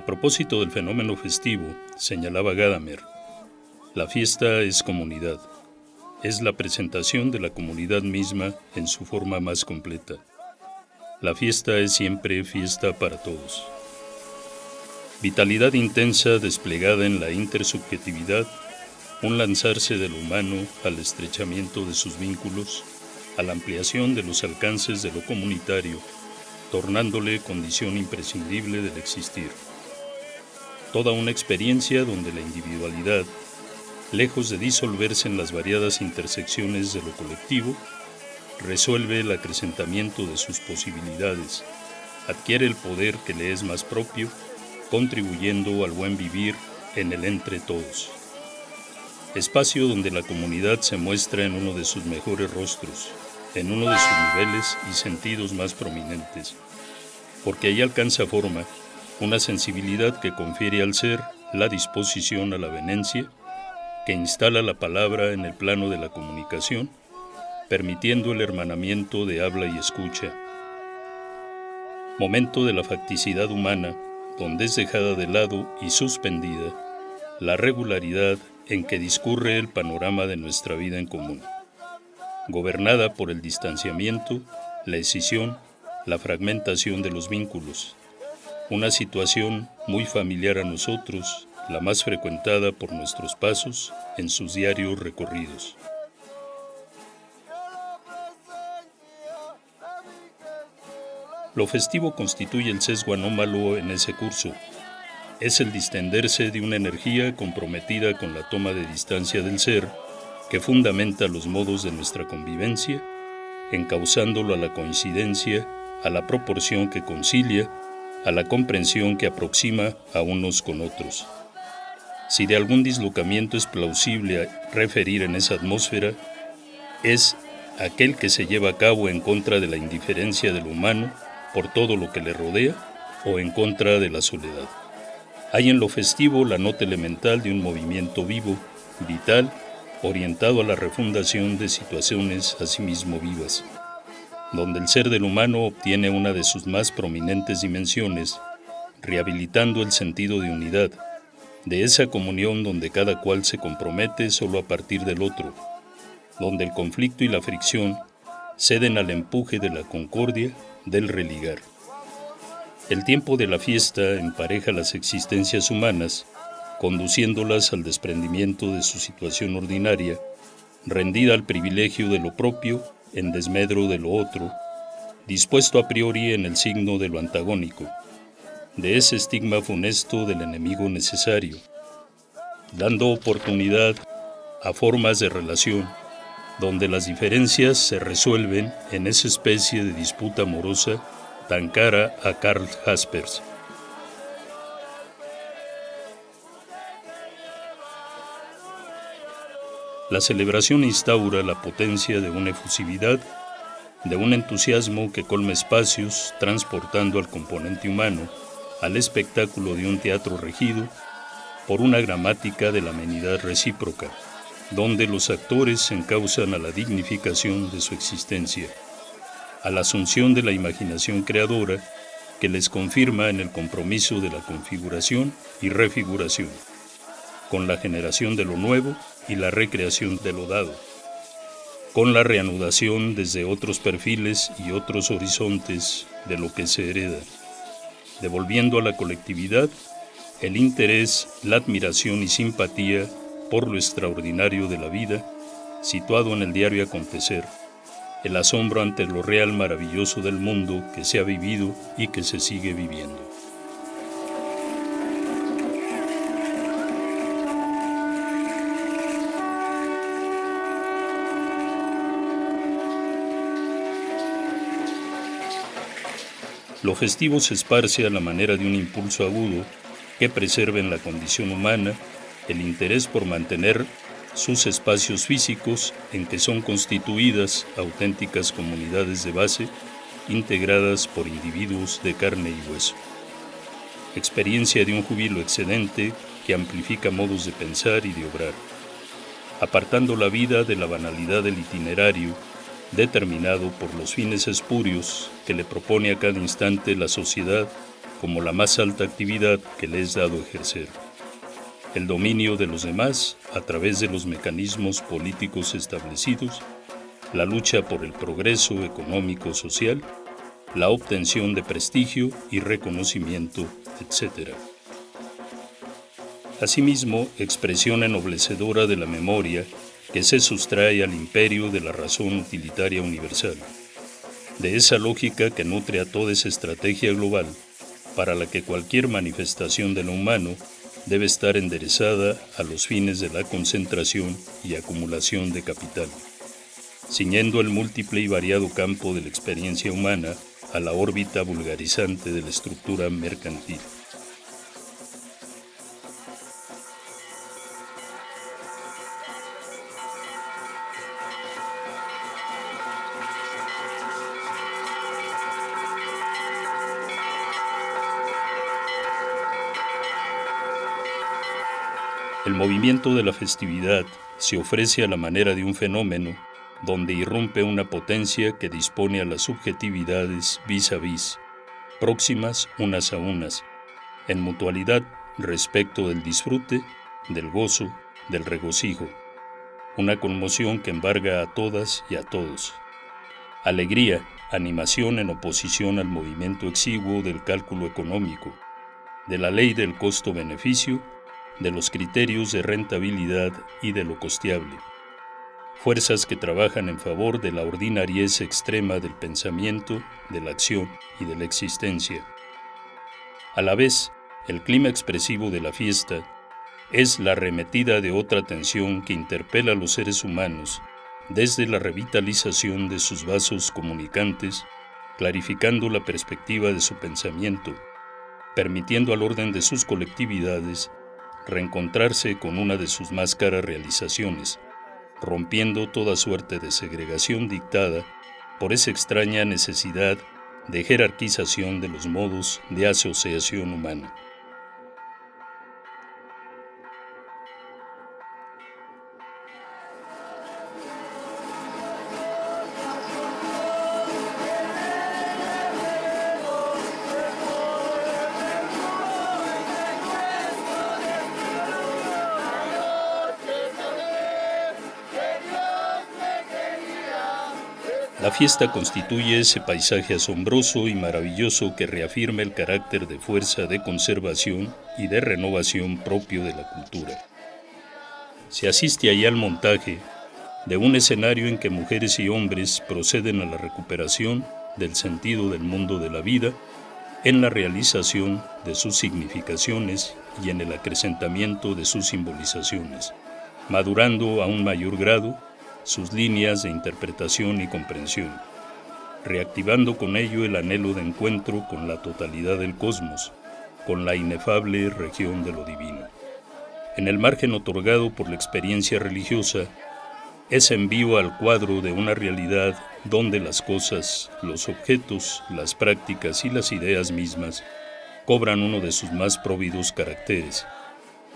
propósito del fenómeno festivo, señalaba Gadamer, la fiesta es comunidad, es la presentación de la comunidad misma en su forma más completa. La fiesta es siempre fiesta para todos. Vitalidad intensa desplegada en la intersubjetividad, un lanzarse de lo humano al estrechamiento de sus vínculos, a la ampliación de los alcances de lo comunitario, tornándole condición imprescindible del existir. Toda una experiencia donde la individualidad, lejos de disolverse en las variadas intersecciones de lo colectivo, resuelve el acrecentamiento de sus posibilidades, adquiere el poder que le es más propio, contribuyendo al buen vivir en el entre todos. Espacio donde la comunidad se muestra en uno de sus mejores rostros, en uno de sus niveles y sentidos más prominentes, porque ahí alcanza forma una sensibilidad que confiere al ser la disposición a la venencia, que instala la palabra en el plano de la comunicación, permitiendo el hermanamiento de habla y escucha. Momento de la facticidad humana, donde es dejada de lado y suspendida la regularidad en que discurre el panorama de nuestra vida en común, gobernada por el distanciamiento, la escisión, la fragmentación de los vínculos, una situación muy familiar a nosotros, la más frecuentada por nuestros pasos en sus diarios recorridos. Lo festivo constituye el sesgo anómalo en ese curso. Es el distenderse de una energía comprometida con la toma de distancia del ser que fundamenta los modos de nuestra convivencia, encauzándolo a la coincidencia, a la proporción que concilia, a la comprensión que aproxima a unos con otros. Si de algún dislocamiento es plausible referir en esa atmósfera, es aquel que se lleva a cabo en contra de la indiferencia del humano por todo lo que le rodea o en contra de la soledad. Hay en lo festivo la nota elemental de un movimiento vivo, vital, orientado a la refundación de situaciones asimismo vivas, donde el ser del humano obtiene una de sus más prominentes dimensiones, rehabilitando el sentido de unidad, de esa comunión donde cada cual se compromete solo a partir del otro, donde el conflicto y la fricción ceden al empuje de la concordia, del religar. El tiempo de la fiesta empareja las existencias humanas, conduciéndolas al desprendimiento de su situación ordinaria, rendida al privilegio de lo propio en desmedro de lo otro, dispuesto a priori en el signo de lo antagónico, de ese estigma funesto del enemigo necesario, dando oportunidad a formas de relación donde las diferencias se resuelven en esa especie de disputa amorosa tan cara a Karl Jaspers. La celebración instaura la potencia de una efusividad, de un entusiasmo que colma espacios, transportando al componente humano al espectáculo de un teatro regido por una gramática de la amenidad recíproca, donde los actores se encausan a la dignificación de su existencia, a la asunción de la imaginación creadora que les confirma en el compromiso de la configuración y refiguración, con la generación de lo nuevo y la recreación de lo dado, con la reanudación desde otros perfiles y otros horizontes de lo que se hereda, devolviendo a la colectividad el interés, la admiración y simpatía por lo extraordinario de la vida, situado en el diario acontecer, el asombro ante lo real maravilloso del mundo que se ha vivido y que se sigue viviendo. Lo festivo se esparce a la manera de un impulso agudo que preserva en la condición humana el interés por mantener sus espacios físicos en que son constituidas auténticas comunidades de base, integradas por individuos de carne y hueso. Experiencia de un júbilo excedente que amplifica modos de pensar y de obrar, apartando la vida de la banalidad del itinerario, determinado por los fines espurios que le propone a cada instante la sociedad como la más alta actividad que le es dado ejercer. El dominio de los demás a través de los mecanismos políticos establecidos, la lucha por el progreso económico-social, la obtención de prestigio y reconocimiento, etc. Asimismo, expresión ennoblecedora de la memoria que se sustrae al imperio de la razón utilitaria universal, de esa lógica que nutre a toda esa estrategia global para la que cualquier manifestación de lo humano debe estar enderezada a los fines de la concentración y acumulación de capital, ciñendo el múltiple y variado campo de la experiencia humana a la órbita vulgarizante de la estructura mercantil. El movimiento de la festividad se ofrece a la manera de un fenómeno donde irrumpe una potencia que dispone a las subjetividades vis a vis, próximas unas a unas, en mutualidad respecto del disfrute, del gozo, del regocijo, una conmoción que embarga a todas y a todos. Alegría, animación en oposición al movimiento exiguo del cálculo económico, de la ley del costo-beneficio, de los criterios de rentabilidad y de lo costeable. Fuerzas que trabajan en favor de la ordinariez extrema del pensamiento, de la acción y de la existencia. A la vez, el clima expresivo de la fiesta es la arremetida de otra tensión que interpela a los seres humanos desde la revitalización de sus vasos comunicantes, clarificando la perspectiva de su pensamiento, permitiendo al orden de sus colectividades reencontrarse con una de sus más caras realizaciones, rompiendo toda suerte de segregación dictada por esa extraña necesidad de jerarquización de los modos de asociación humana. La fiesta constituye ese paisaje asombroso y maravilloso que reafirma el carácter de fuerza de conservación y de renovación propio de la cultura. Se asiste allí al montaje de un escenario en que mujeres y hombres proceden a la recuperación del sentido del mundo de la vida, en la realización de sus significaciones y en el acrecentamiento de sus simbolizaciones, madurando a un mayor grado sus líneas de interpretación y comprensión, reactivando con ello el anhelo de encuentro con la totalidad del cosmos, con la inefable región de lo divino. En el margen otorgado por la experiencia religiosa, es envío al cuadro de una realidad donde las cosas, los objetos, las prácticas y las ideas mismas cobran uno de sus más próvidos caracteres,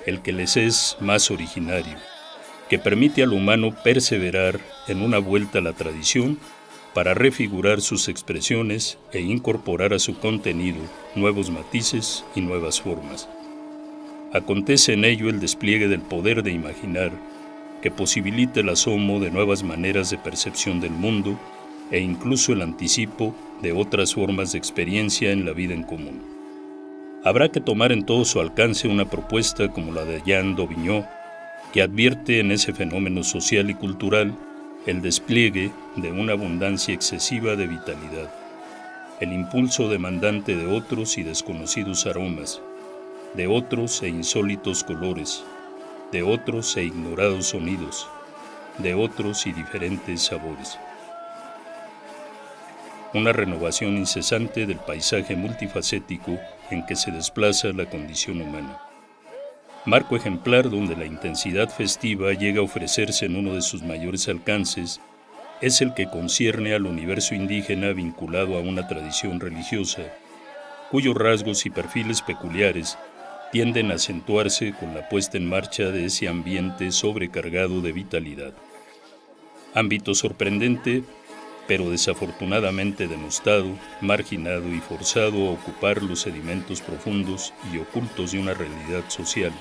el que les es más originario, que permite al humano perseverar en una vuelta a la tradición para refigurar sus expresiones e incorporar a su contenido nuevos matices y nuevas formas. Acontece en ello el despliegue del poder de imaginar, que posibilita el asomo de nuevas maneras de percepción del mundo e incluso el anticipo de otras formas de experiencia en la vida en común. Habrá que tomar en todo su alcance una propuesta como la de Jean Dauvignon, que advierte en ese fenómeno social y cultural el despliegue de una abundancia excesiva de vitalidad, el impulso demandante de otros y desconocidos aromas, de otros e insólitos colores, de otros e ignorados sonidos, de otros y diferentes sabores. Una renovación incesante del paisaje multifacético en que se desplaza la condición humana. Marco ejemplar donde la intensidad festiva llega a ofrecerse en uno de sus mayores alcances es el que concierne al universo indígena vinculado a una tradición religiosa, cuyos rasgos y perfiles peculiares tienden a acentuarse con la puesta en marcha de ese ambiente sobrecargado de vitalidad. Ámbito sorprendente pero desafortunadamente denostado, marginado y forzado a ocupar los sedimentos profundos y ocultos de una realidad social,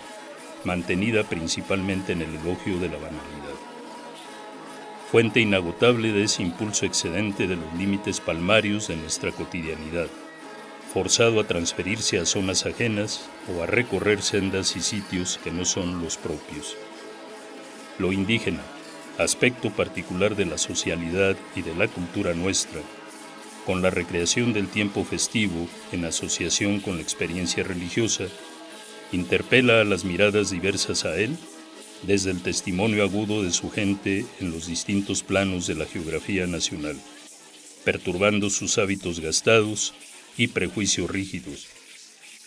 mantenida principalmente en el elogio de la banalidad. Fuente inagotable de ese impulso excedente de los límites palmarios de nuestra cotidianidad, forzado a transferirse a zonas ajenas o a recorrer sendas y sitios que no son los propios. Lo indígena, aspecto particular de la socialidad y de la cultura nuestra, con la recreación del tiempo festivo en asociación con la experiencia religiosa, interpela a las miradas diversas a él desde el testimonio agudo de su gente en los distintos planos de la geografía nacional, perturbando sus hábitos gastados y prejuicios rígidos,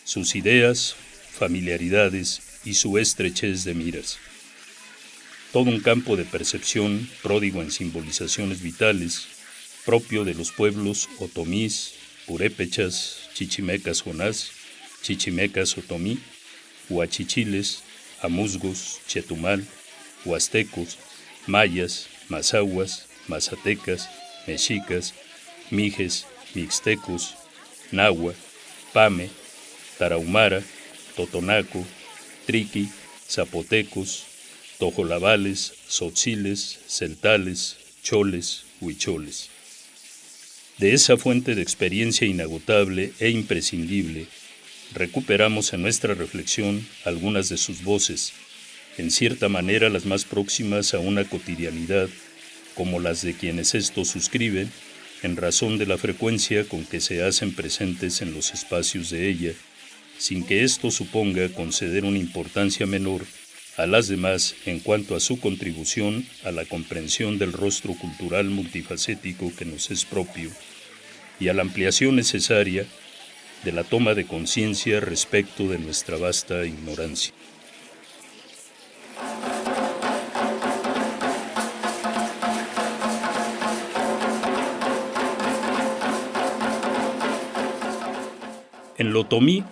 sus ideas, familiaridades y su estrechez de miras. Todo un campo de percepción pródigo en simbolizaciones vitales, propio de los pueblos otomís, purépechas, chichimecas jonás, chichimecas otomí, huachichiles, amuzgos, chetumal, huastecos, mayas, mazahuas, mazatecas, mexicas, mijes, mixtecos, nahua, pame, tarahumara, totonaco, triqui, zapotecos, tojolabales, tzotziles, celtales, choles, huicholes. De esa fuente de experiencia inagotable e imprescindible, recuperamos en nuestra reflexión algunas de sus voces, en cierta manera las más próximas a una cotidianidad, como las de quienes esto suscriben, en razón de la frecuencia con que se hacen presentes en los espacios de ella, sin que esto suponga conceder una importancia menor a las demás en cuanto a su contribución a la comprensión del rostro cultural multifacético que nos es propio y a la ampliación necesaria de la toma de conciencia respecto de nuestra vasta ignorancia. En lo otomí,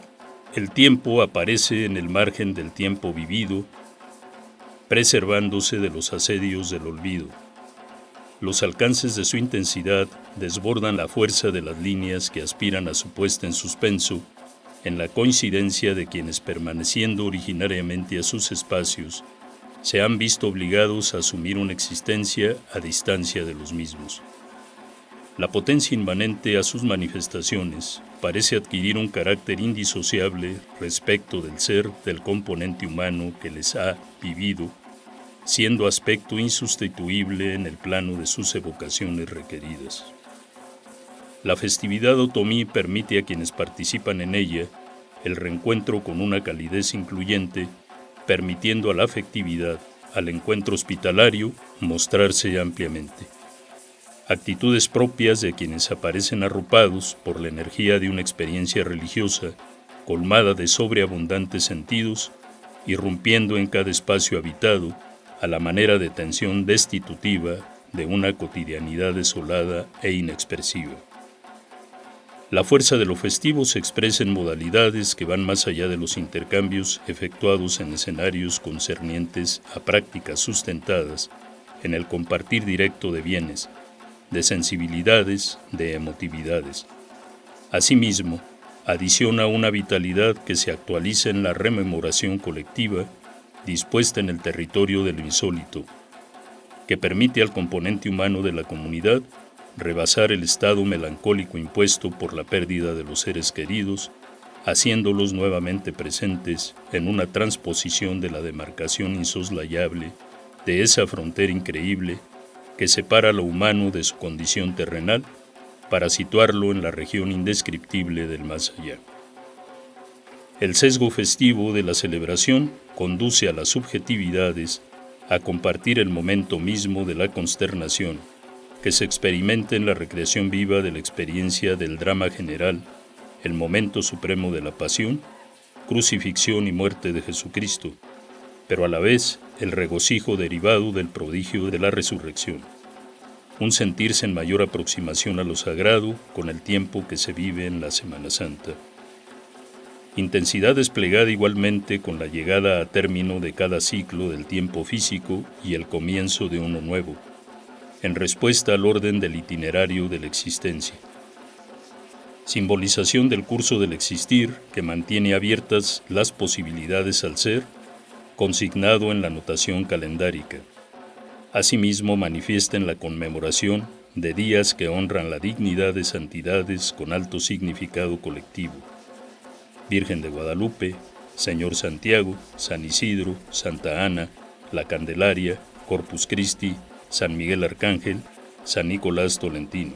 el tiempo aparece en el margen del tiempo vivido, preservándose de los asedios del olvido. Los alcances de su intensidad desbordan la fuerza de las líneas que aspiran a su puesta en suspenso, en la coincidencia de quienes, permaneciendo originariamente a sus espacios, se han visto obligados a asumir una existencia a distancia de los mismos. La potencia inmanente a sus manifestaciones parece adquirir un carácter indisociable respecto del ser del componente humano que les ha vivido, siendo aspecto insustituible en el plano de sus evocaciones requeridas. La festividad otomí permite a quienes participan en ella el reencuentro con una calidez incluyente, permitiendo a la afectividad, al encuentro hospitalario, mostrarse ampliamente. Actitudes propias de quienes aparecen arropados por la energía de una experiencia religiosa, colmada de sobreabundantes sentidos, irrumpiendo en cada espacio habitado, a la manera de tensión destitutiva de una cotidianidad desolada e inexpresiva. La fuerza de lo festivo se expresa en modalidades que van más allá de los intercambios efectuados en escenarios concernientes a prácticas sustentadas en el compartir directo de bienes, de sensibilidades, de emotividades. Asimismo, adiciona una vitalidad que se actualiza en la rememoración colectiva, dispuesta en el territorio de lo insólito, que permite al componente humano de la comunidad rebasar el estado melancólico impuesto por la pérdida de los seres queridos, haciéndolos nuevamente presentes en una transposición de la demarcación insoslayable de esa frontera increíble que separa lo humano de su condición terrenal para situarlo en la región indescriptible del más allá. El sesgo festivo de la celebración conduce a las subjetividades a compartir el momento mismo de la consternación que se experimenta en la recreación viva de la experiencia del drama general, el momento supremo de la pasión, crucifixión y muerte de Jesucristo, pero a la vez el regocijo derivado del prodigio de la resurrección, un sentirse en mayor aproximación a lo sagrado con el tiempo que se vive en la Semana Santa. Intensidad desplegada igualmente con la llegada a término de cada ciclo del tiempo físico y el comienzo de uno nuevo, en respuesta al orden del itinerario de la existencia. Simbolización del curso del existir que mantiene abiertas las posibilidades al ser, consignado en la notación calendárica. Asimismo, manifiesta en la conmemoración de días que honran la dignidad de santidades con alto significado colectivo. Virgen de Guadalupe, Señor Santiago, San Isidro, Santa Ana, la Candelaria, Corpus Christi, San Miguel Arcángel, San Nicolás Tolentino.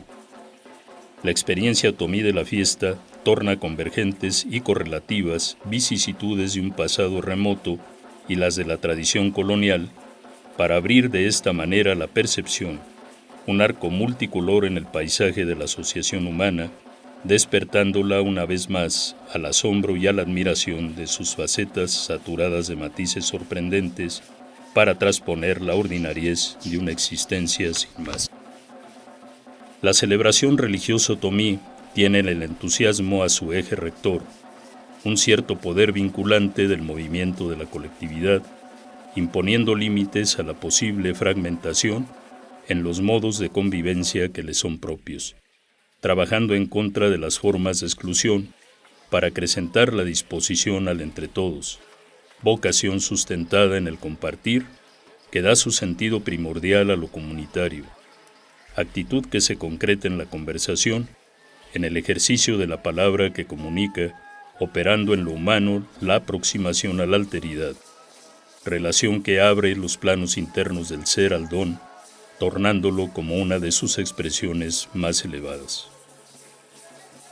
La experiencia otomí de la fiesta torna convergentes y correlativas vicisitudes de un pasado remoto y las de la tradición colonial para abrir de esta manera la percepción, un arco multicolor en el paisaje de la asociación humana, despertándola una vez más al asombro y a la admiración de sus facetas saturadas de matices sorprendentes para trasponer la ordinariez de una existencia sin más. La celebración religiosa otomí tiene en el entusiasmo a su eje rector, un cierto poder vinculante del movimiento de la colectividad, imponiendo límites a la posible fragmentación en los modos de convivencia que le son propios, trabajando en contra de las formas de exclusión para acrecentar la disposición al entre todos, vocación sustentada en el compartir que da su sentido primordial a lo comunitario, actitud que se concreta en la conversación, en el ejercicio de la palabra que comunica, operando en lo humano la aproximación a la alteridad, relación que abre los planos internos del ser al don, tornándolo como una de sus expresiones más elevadas.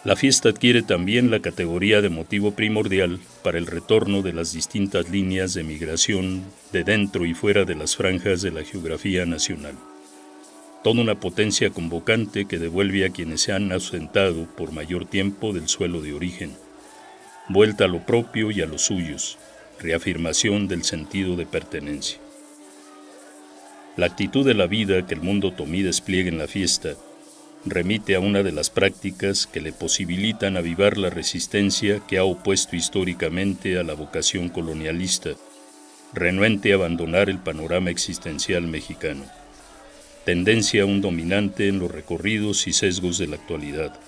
La fiesta adquiere también la categoría de motivo primordial para el retorno de las distintas líneas de migración de dentro y fuera de las franjas de la geografía nacional. Toda una potencia convocante que devuelve a quienes se han ausentado por mayor tiempo del suelo de origen, vuelta a lo propio y a los suyos, reafirmación del sentido de pertenencia. La actitud de la vida que el mundo otomí despliega en la fiesta remite a una de las prácticas que le posibilitan avivar la resistencia que ha opuesto históricamente a la vocación colonialista, renuente a abandonar el panorama existencial mexicano, tendencia aún dominante en los recorridos y sesgos de la actualidad,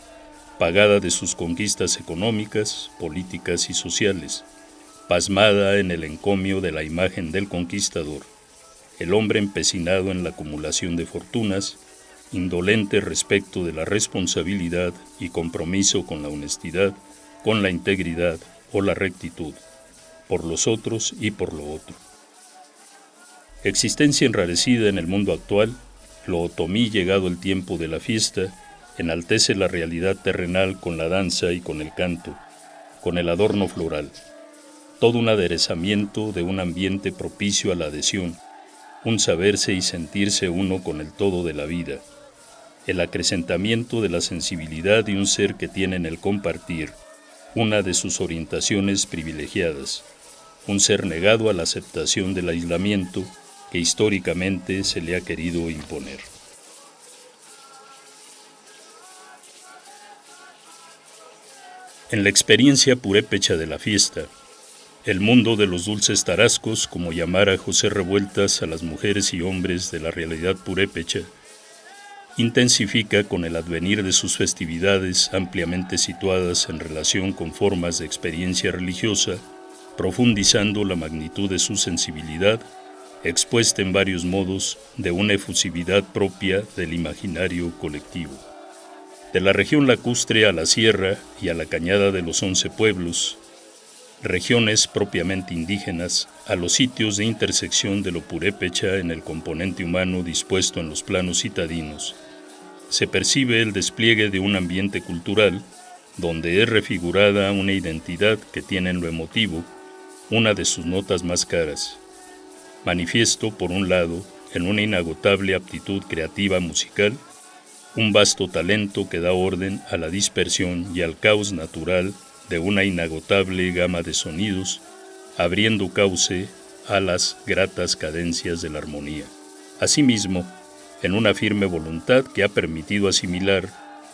pagada de sus conquistas económicas, políticas y sociales, pasmada en el encomio de la imagen del conquistador, el hombre empecinado en la acumulación de fortunas, indolente respecto de la responsabilidad y compromiso con la honestidad, con la integridad o la rectitud, por los otros y por lo otro. Existencia enrarecida en el mundo actual, lo otomí llegado el tiempo de la fiesta, enaltece la realidad terrenal con la danza y con el canto, con el adorno floral, todo un aderezamiento de un ambiente propicio a la adhesión, un saberse y sentirse uno con el todo de la vida, el acrecentamiento de la sensibilidad de un ser que tiene en el compartir una de sus orientaciones privilegiadas, un ser negado a la aceptación del aislamiento que históricamente se le ha querido imponer. En la experiencia purépecha de la fiesta, el mundo de los dulces tarascos, como llamara José Revueltas a las mujeres y hombres de la realidad purépecha, intensifica con el advenir de sus festividades ampliamente situadas en relación con formas de experiencia religiosa, profundizando la magnitud de su sensibilidad, expuesta en varios modos de una efusividad propia del imaginario colectivo. De la región lacustre a la sierra y a la cañada de los 11 pueblos, regiones propiamente indígenas, a los sitios de intersección de lo purépecha en el componente humano dispuesto en los planos citadinos, se percibe el despliegue de un ambiente cultural donde es refigurada una identidad que tiene en lo emotivo una de sus notas más caras, manifiesto por un lado en una inagotable aptitud creativa musical, un vasto talento que da orden a la dispersión y al caos natural de una inagotable gama de sonidos, abriendo cauce a las gratas cadencias de la armonía. Asimismo, en una firme voluntad que ha permitido asimilar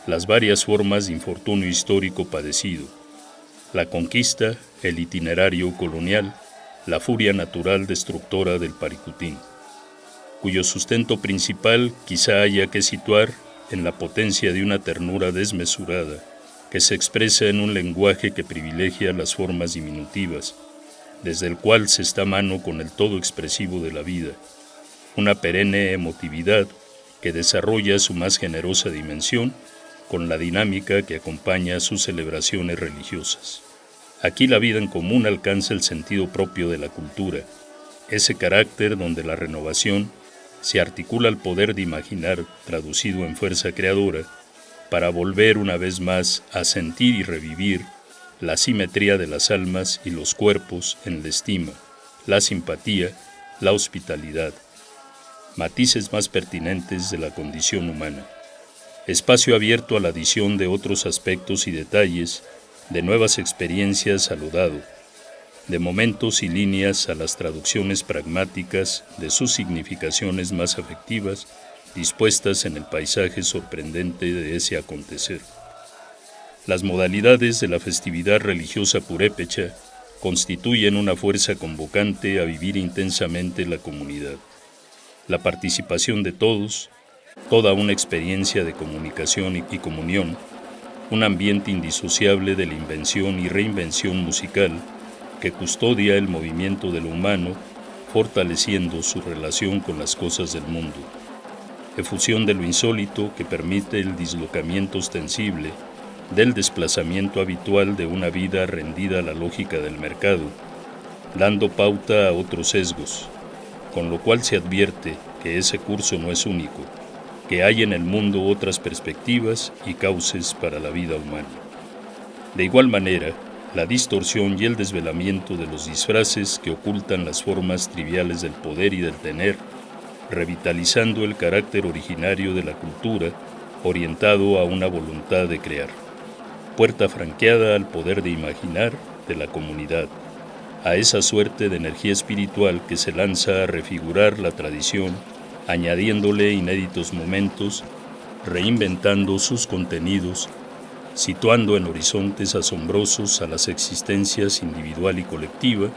las varias formas de infortunio histórico padecido, la conquista, el itinerario colonial, la furia natural destructora del Paricutín. cuyo sustento principal quizá haya que situar en la potencia de una ternura desmesurada, que se expresa en un lenguaje que privilegia las formas diminutivas, desde el cual se está a mano con el todo expresivo de la vida, una perenne emotividad que desarrolla su más generosa dimensión con la dinámica que acompaña a sus celebraciones religiosas. Aquí la vida en común alcanza el sentido propio de la cultura, ese carácter donde la renovación se articula al poder de imaginar traducido en fuerza creadora para volver una vez más a sentir y revivir la simetría de las almas y los cuerpos en la estima, la simpatía, la hospitalidad, matices más pertinentes de la condición humana. Espacio abierto a la adición de otros aspectos y detalles, de nuevas experiencias saludado, de momentos y líneas a las traducciones pragmáticas de sus significaciones más afectivas, dispuestas en el paisaje sorprendente de ese acontecer. Las modalidades de la festividad religiosa purépecha constituyen una fuerza convocante a vivir intensamente la comunidad. La participación de todos, toda una experiencia de comunicación y comunión, un ambiente indisociable de la invención y reinvención musical que custodia el movimiento de lo humano, fortaleciendo su relación con las cosas del mundo. Efusión de lo insólito que permite el dislocamiento ostensible del desplazamiento habitual de una vida rendida a la lógica del mercado, dando pauta a otros sesgos, con lo cual se advierte que ese curso no es único, que hay en el mundo otras perspectivas y cauces para la vida humana. De igual manera, la distorsión y el desvelamiento de los disfraces que ocultan las formas triviales del poder y del tener, revitalizando el carácter originario de la cultura, orientado a una voluntad de crear. Puerta franqueada al poder de imaginar de la comunidad, a esa suerte de energía espiritual que se lanza a refigurar la tradición, añadiéndole inéditos momentos, reinventando sus contenidos, situando en horizontes asombrosos a las existencias individual y colectiva,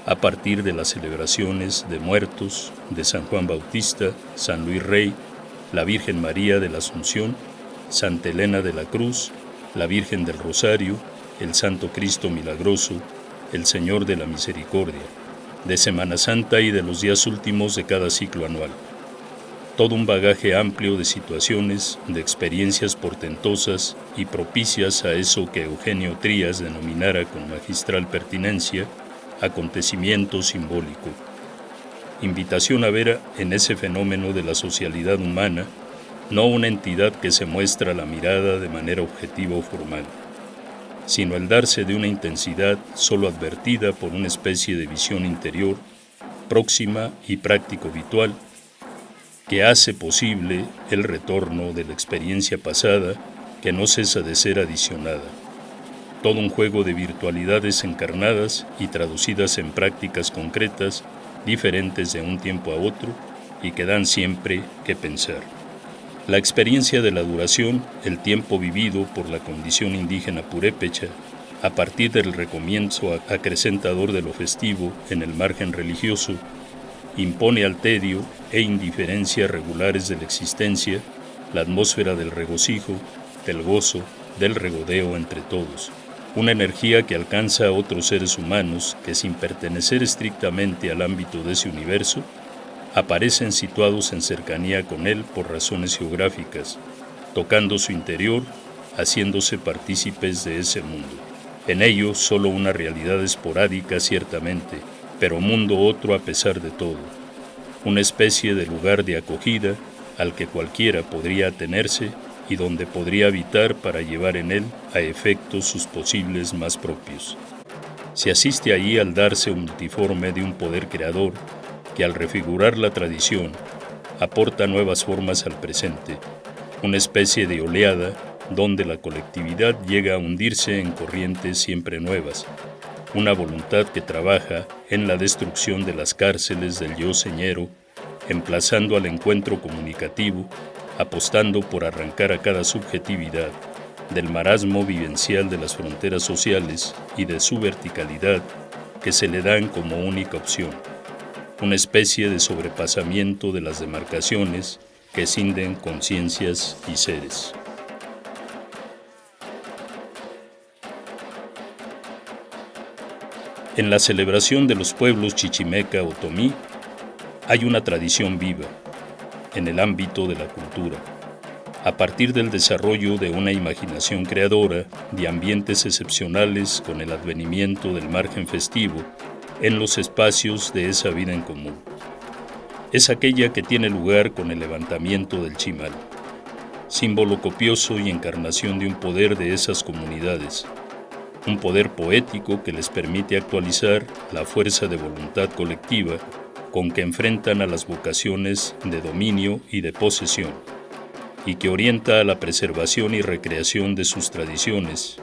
a partir de las celebraciones de muertos, de San Juan Bautista, San Luis Rey, la Virgen María de la Asunción, Santa Elena de la Cruz, la Virgen del Rosario, el Santo Cristo Milagroso, el Señor de la Misericordia, de Semana Santa y de los días últimos de cada ciclo anual. Todo un bagaje amplio de situaciones, de experiencias portentosas y propicias a eso que Eugenio Trías denominara con magistral pertinencia, acontecimiento simbólico. Invitación a ver en ese fenómeno de la socialidad humana no una entidad que se muestra a la mirada de manera objetiva o formal, sino el darse de una intensidad solo advertida por una especie de visión interior, próxima y práctico-habitual, que hace posible el retorno de la experiencia pasada que no cesa de ser adicionada. Todo un juego de virtualidades encarnadas y traducidas en prácticas concretas, diferentes de un tiempo a otro y que dan siempre que pensar. La experiencia de la duración, el tiempo vivido por la condición indígena purépecha, a partir del recomienzo acrecentador de lo festivo en el margen religioso, impone al tedio e indiferencia regulares de la existencia la atmósfera del regocijo, del gozo, del regodeo entre todos, una energía que alcanza a otros seres humanos que sin pertenecer estrictamente al ámbito de ese universo, aparecen situados en cercanía con él por razones geográficas, tocando su interior, haciéndose partícipes de ese mundo. En ello solo una realidad esporádica ciertamente, pero mundo otro a pesar de todo, una especie de lugar de acogida al que cualquiera podría atenerse y donde podría habitar para llevar en él a efecto sus posibles más propios. Se asiste allí al darse un multiforme de un poder creador que al refigurar la tradición aporta nuevas formas al presente, una especie de oleada donde la colectividad llega a hundirse en corrientes siempre nuevas, una voluntad que trabaja en la destrucción de las cárceles del yo señero, emplazando al encuentro comunicativo, apostando por arrancar a cada subjetividad del marasmo vivencial de las fronteras sociales y de su verticalidad que se le dan como única opción. una especie de sobrepasamiento de las demarcaciones que cinden conciencias y seres. En la celebración de los pueblos chichimeca o otomí hay una tradición viva en el ámbito de la cultura, a partir del desarrollo de una imaginación creadora de ambientes excepcionales con el advenimiento del margen festivo en los espacios de esa vida en común. Es aquella que tiene lugar con el levantamiento del chimal, símbolo copioso y encarnación de un poder de esas comunidades, un poder poético que les permite actualizar la fuerza de voluntad colectiva con que enfrentan a las vocaciones de dominio y de posesión, y que orienta a la preservación y recreación de sus tradiciones,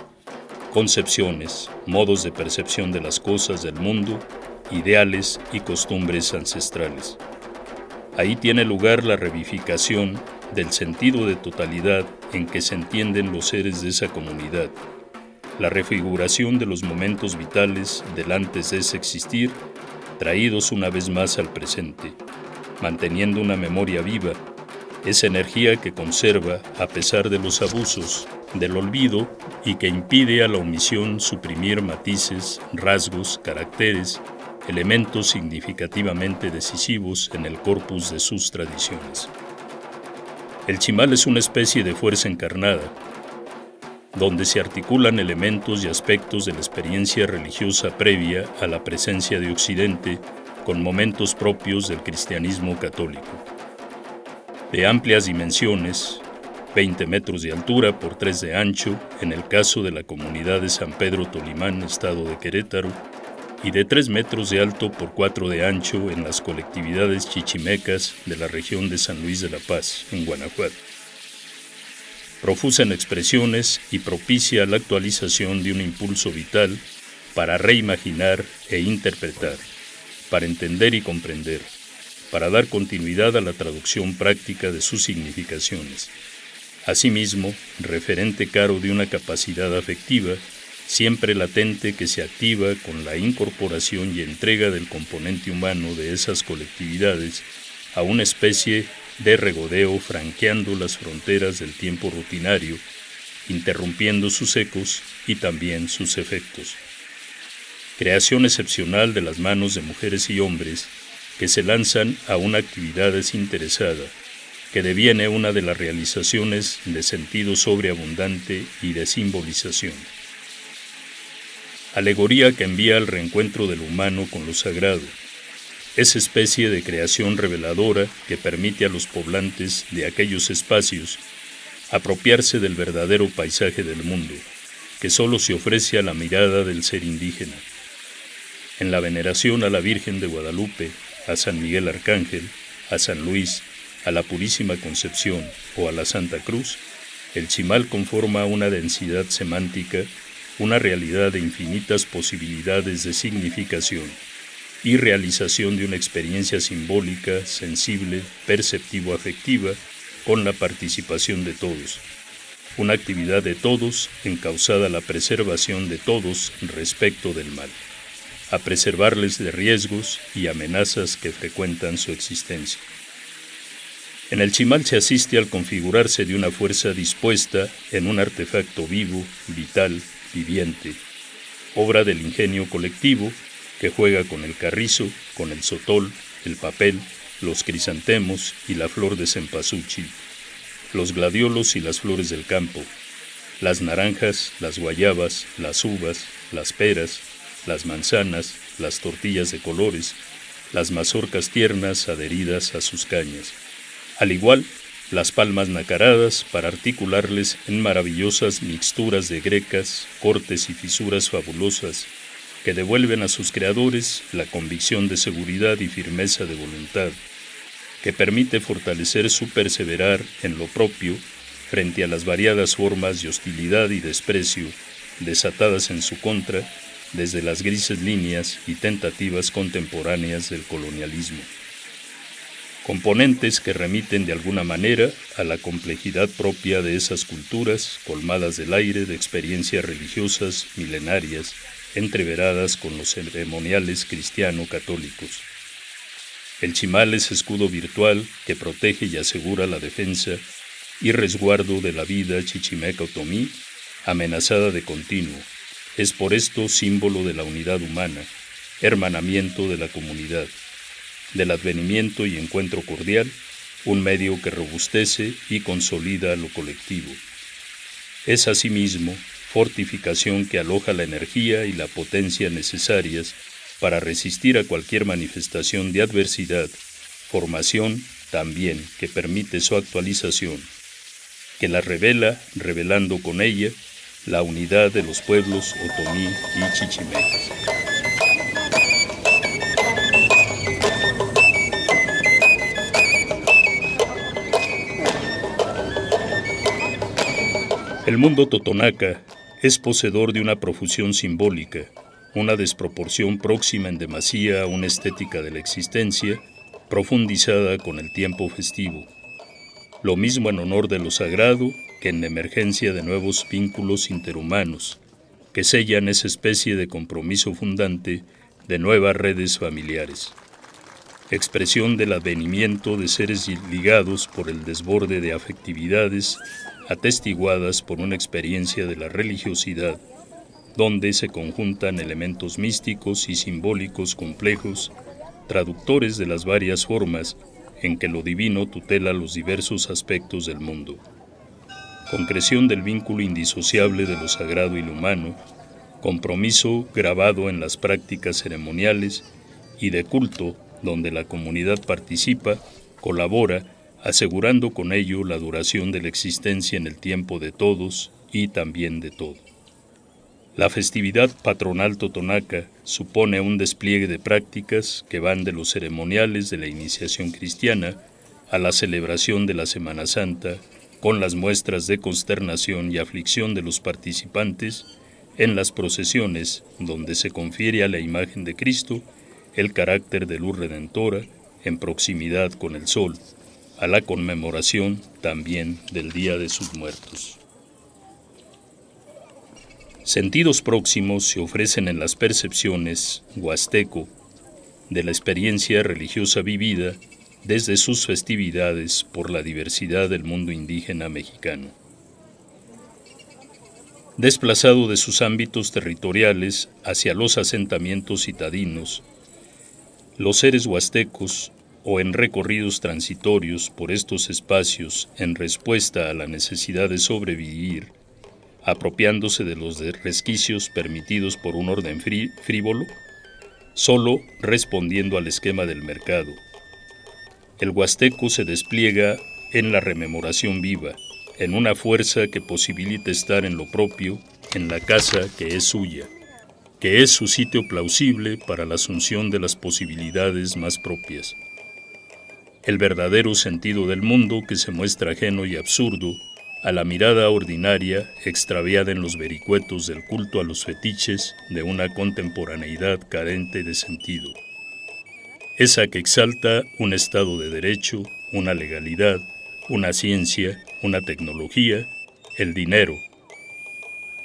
concepciones, modos de percepción de las cosas del mundo, ideales y costumbres ancestrales. Ahí tiene lugar la revivificación del sentido de totalidad en que se entienden los seres de esa comunidad, la refiguración de los momentos vitales del antes de ese existir, traídos una vez más al presente, manteniendo una memoria viva, esa energía que conserva a pesar de los abusos, del olvido y que impide a la omisión suprimir matices, rasgos, caracteres, elementos significativamente decisivos en el corpus de sus tradiciones. El chimal es una especie de fuerza encarnada, donde se articulan elementos y aspectos de la experiencia religiosa previa a la presencia de Occidente con momentos propios del cristianismo católico. De amplias dimensiones, 20 metros de altura por 3 de ancho en el caso de la comunidad de San Pedro Tolimán, estado de Querétaro, y de 3 metros de alto por 4 de ancho en las colectividades chichimecas de la región de San Luis de la Paz, en Guanajuato. Profusa en expresiones y propicia la actualización de un impulso vital para reimaginar e interpretar, para entender y comprender, para dar continuidad a la traducción práctica de sus significaciones. Asimismo, referente caro de una capacidad afectiva, siempre latente que se activa con la incorporación y entrega del componente humano de esas colectividades a una especie de regodeo franqueando las fronteras del tiempo rutinario, interrumpiendo sus ecos y también sus efectos. Creación excepcional de las manos de mujeres y hombres que se lanzan a una actividad desinteresada, que deviene una de las realizaciones de sentido sobreabundante y de simbolización. Alegoría que envía al reencuentro del humano con lo sagrado, esa especie de creación reveladora que permite a los poblantes de aquellos espacios apropiarse del verdadero paisaje del mundo, que solo se ofrece a la mirada del ser indígena. En la veneración a la Virgen de Guadalupe, a San Miguel Arcángel, a San Luis, a la Purísima Concepción o a la Santa Cruz, el chimal conforma una densidad semántica, una realidad de infinitas posibilidades de significación y realización de una experiencia simbólica, sensible, perceptivo-afectiva, con la participación de todos. Una actividad de todos encauzada a la preservación de todos respecto del mal, a preservarles de riesgos y amenazas que frecuentan su existencia. En el chimal se asiste al configurarse de una fuerza dispuesta en un artefacto vivo, vital, viviente, obra del ingenio colectivo que juega con el carrizo, con el sotol, el papel, los crisantemos y la flor de cempasúchil, los gladiolos y las flores del campo, las naranjas, las guayabas, las uvas, las peras, las manzanas, las tortillas de colores, las mazorcas tiernas adheridas a sus cañas. Al igual, las palmas nacaradas para articularles en maravillosas mixturas de grecas, cortes y fisuras fabulosas que devuelven a sus creadores la convicción de seguridad y firmeza de voluntad, que permite fortalecer su perseverar en lo propio frente a las variadas formas de hostilidad y desprecio desatadas en su contra desde las grises líneas y tentativas contemporáneas del colonialismo. Componentes que remiten de alguna manera a la complejidad propia de esas culturas colmadas del aire de experiencias religiosas milenarias entreveradas con los ceremoniales cristiano-católicos. El chimal es escudo virtual que protege y asegura la defensa y resguardo de la vida chichimeca otomí, amenazada de continuo. Es por esto símbolo de la unidad humana, hermanamiento de la comunidad, del advenimiento y encuentro cordial, un medio que robustece y consolida lo colectivo. Es asimismo fortificación que aloja la energía y la potencia necesarias para resistir a cualquier manifestación de adversidad, formación también que permite su actualización, que la revela, revelando con ella la unidad de los pueblos otomí y chichimecas. El mundo totonaca es poseedor de una profusión simbólica, una desproporción próxima en demasía a una estética de la existencia, profundizada con el tiempo festivo. Lo mismo en honor de lo sagrado que en la emergencia de nuevos vínculos interhumanos, que sellan esa especie de compromiso fundante de nuevas redes familiares. Expresión del advenimiento de seres ligados por el desborde de afectividades atestiguadas por una experiencia de la religiosidad, donde se conjuntan elementos místicos y simbólicos complejos, traductores de las varias formas en que lo divino tutela los diversos aspectos del mundo. Concreción del vínculo indisociable de lo sagrado y lo humano, compromiso grabado en las prácticas ceremoniales y de culto donde la comunidad participa, colabora, asegurando con ello la duración de la existencia en el tiempo de todos y también de todo. La festividad patronal totonaca supone un despliegue de prácticas que van de los ceremoniales de la iniciación cristiana a la celebración de la Semana Santa, con las muestras de consternación y aflicción de los participantes en las procesiones donde se confiere a la imagen de Cristo el carácter de luz redentora en proximidad con el sol, a la conmemoración también del Día de sus Muertos. Sentidos próximos se ofrecen en las percepciones huasteco de la experiencia religiosa vivida desde sus festividades por la diversidad del mundo indígena mexicano. Desplazado de sus ámbitos territoriales hacia los asentamientos citadinos, los seres huastecos, o en recorridos transitorios por estos espacios en respuesta a la necesidad de sobrevivir, apropiándose de los resquicios permitidos por un orden frívolo, solo respondiendo al esquema del mercado. El huasteco se despliega en la rememoración viva, en una fuerza que posibilita estar en lo propio, en la casa que es suya, que es su sitio plausible para la asunción de las posibilidades más propias. El verdadero sentido del mundo que se muestra ajeno y absurdo a la mirada ordinaria extraviada en los vericuetos del culto a los fetiches de una contemporaneidad carente de sentido. Esa que exalta un Estado de derecho, una legalidad, una ciencia, una tecnología, el dinero.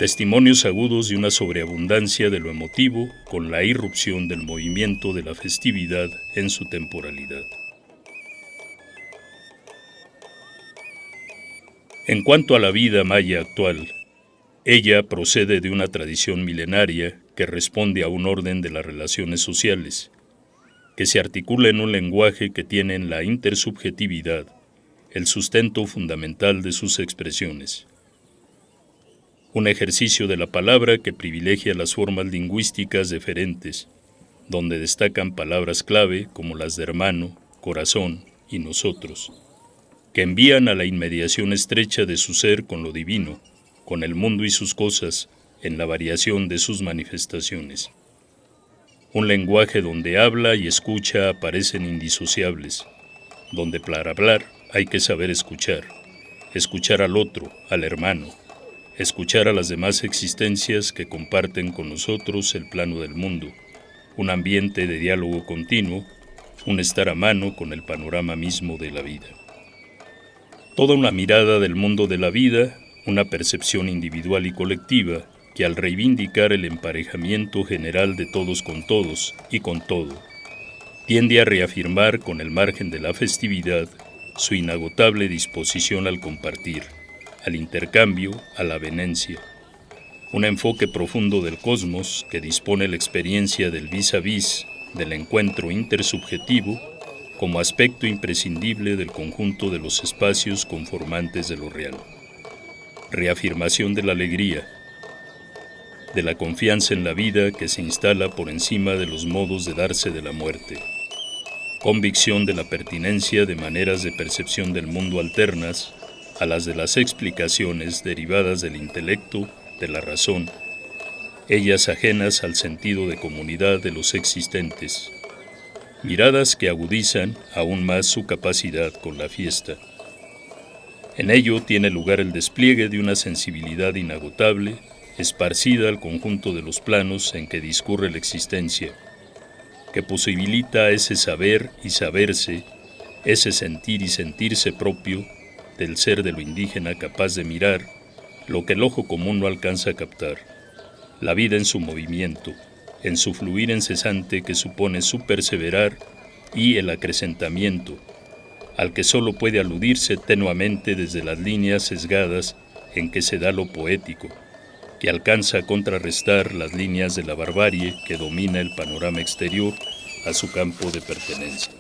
Testimonios agudos de una sobreabundancia de lo emotivo con la irrupción del movimiento de la festividad en su temporalidad. En cuanto a la vida maya actual, ella procede de una tradición milenaria que responde a un orden de las relaciones sociales, que se articula en un lenguaje que tiene en la intersubjetividad el sustento fundamental de sus expresiones. Un ejercicio de la palabra que privilegia las formas lingüísticas deferentes, donde destacan palabras clave como las de hermano, corazón y nosotros, que envían a la inmediación estrecha de su ser con lo divino, con el mundo y sus cosas, en la variación de sus manifestaciones. Un lenguaje donde habla y escucha aparecen indisociables, donde para hablar hay que saber escuchar al otro, al hermano, escuchar a las demás existencias que comparten con nosotros el plano del mundo, un ambiente de diálogo continuo, un estar a mano con el panorama mismo de la vida. Toda una mirada del mundo de la vida, una percepción individual y colectiva que al reivindicar el emparejamiento general de todos con todos y con todo, tiende a reafirmar con el margen de la festividad su inagotable disposición al compartir, al intercambio, a la avenencia. Un enfoque profundo del cosmos que dispone la experiencia del vis a vis, del encuentro intersubjetivo, como aspecto imprescindible del conjunto de los espacios conformantes de lo real. Reafirmación de la alegría, de la confianza en la vida que se instala por encima de los modos de darse de la muerte. Convicción de la pertinencia de maneras de percepción del mundo alternas a las de las explicaciones derivadas del intelecto, de la razón, ellas ajenas al sentido de comunidad de los existentes. Miradas que agudizan aún más su capacidad con la fiesta. En ello tiene lugar el despliegue de una sensibilidad inagotable, esparcida al conjunto de los planos en que discurre la existencia, que posibilita ese saber y saberse, ese sentir y sentirse propio del ser de lo indígena capaz de mirar lo que el ojo común no alcanza a captar, la vida en su movimiento, en su fluir incesante que supone su perseverar y el acrecentamiento, al que solo puede aludirse tenuamente desde las líneas sesgadas en que se da lo poético, que alcanza a contrarrestar las líneas de la barbarie que domina el panorama exterior a su campo de pertenencia.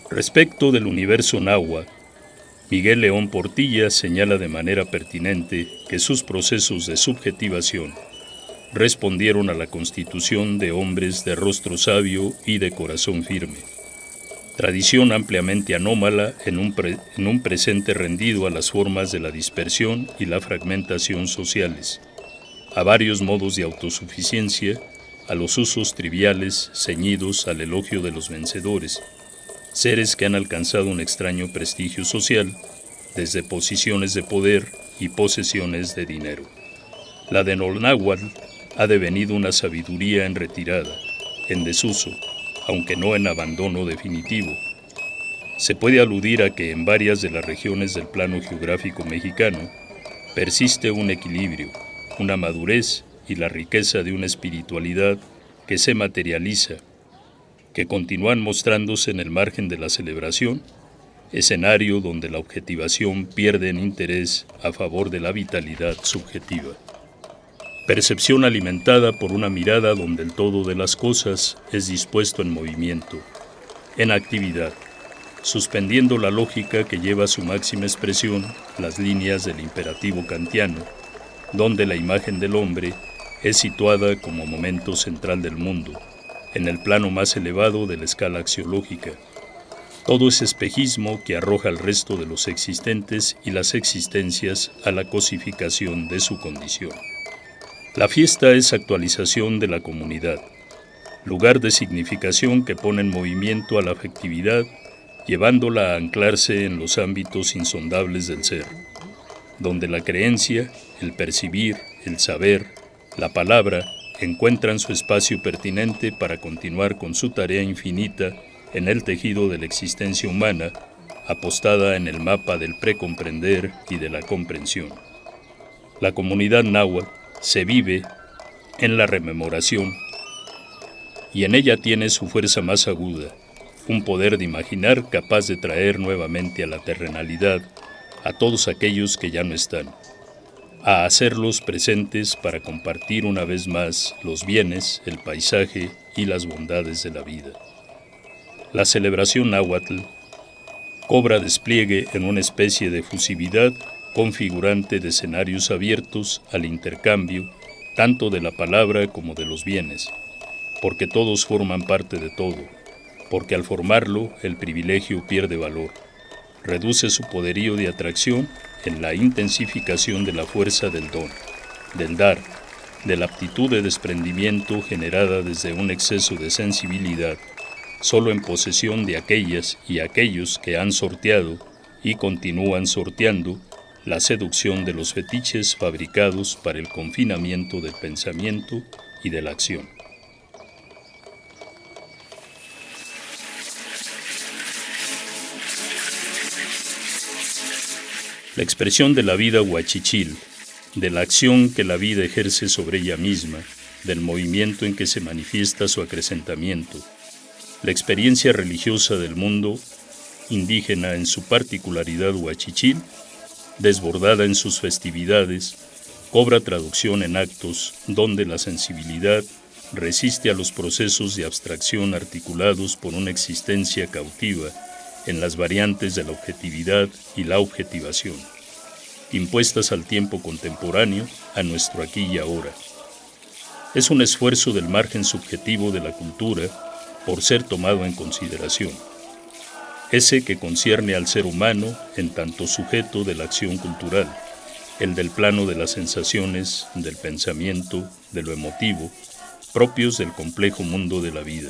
Respecto del universo náhuatl, Miguel León Portilla señala de manera pertinente que sus procesos de subjetivación respondieron a la constitución de hombres de rostro sabio y de corazón firme, tradición ampliamente anómala en un presente rendido a las formas de la dispersión y la fragmentación sociales, a varios modos de autosuficiencia, a los usos triviales ceñidos al elogio de los vencedores, seres que han alcanzado un extraño prestigio social desde posiciones de poder y posesiones de dinero. La de náhuatl ha devenido una sabiduría en retirada, en desuso, aunque no en abandono definitivo. Se puede aludir a que en varias de las regiones del plano geográfico mexicano persiste un equilibrio, una madurez y la riqueza de una espiritualidad que se materializa, que continúan mostrándose en el margen de la celebración, escenario donde la objetivación pierde en interés a favor de la vitalidad subjetiva. Percepción alimentada por una mirada donde el todo de las cosas es dispuesto en movimiento, en actividad, suspendiendo la lógica que lleva a su máxima expresión las líneas del imperativo kantiano, donde la imagen del hombre es situada como momento central del mundo, en el plano más elevado de la escala axiológica. Todo ese espejismo que arroja al resto de los existentes y las existencias a la cosificación de su condición. La fiesta es actualización de la comunidad, lugar de significación que pone en movimiento a la afectividad, llevándola a anclarse en los ámbitos insondables del ser, donde la creencia, el percibir, el saber, la palabra, encuentran su espacio pertinente para continuar con su tarea infinita en el tejido de la existencia humana, apostada en el mapa del precomprender y de la comprensión. La comunidad náhuatl se vive en la rememoración y en ella tiene su fuerza más aguda, un poder de imaginar capaz de traer nuevamente a la terrenalidad a todos aquellos que ya no están, a hacerlos presentes para compartir una vez más los bienes, el paisaje y las bondades de la vida. La celebración náhuatl cobra despliegue en una especie de efusividad configurante de escenarios abiertos al intercambio tanto de la palabra como de los bienes, porque todos forman parte de todo, porque al formarlo el privilegio pierde valor, reduce su poderío de atracción en la intensificación de la fuerza del don, del dar, de la aptitud de desprendimiento generada desde un exceso de sensibilidad, solo en posesión de aquellas y aquellos que han sorteado y continúan sorteando la seducción de los fetiches fabricados para el confinamiento del pensamiento y de la acción. La expresión de la vida huachichil, de la acción que la vida ejerce sobre ella misma, del movimiento en que se manifiesta su acrecentamiento. La experiencia religiosa del mundo indígena en su particularidad huachichil, desbordada en sus festividades, cobra traducción en actos donde la sensibilidad resiste a los procesos de abstracción articulados por una existencia cautiva en las variantes de la objetividad y la objetivación, impuestas al tiempo contemporáneo, a nuestro aquí y ahora. Es un esfuerzo del margen subjetivo de la cultura por ser tomado en consideración, ese que concierne al ser humano en tanto sujeto de la acción cultural, el del plano de las sensaciones, del pensamiento, de lo emotivo, propios del complejo mundo de la vida.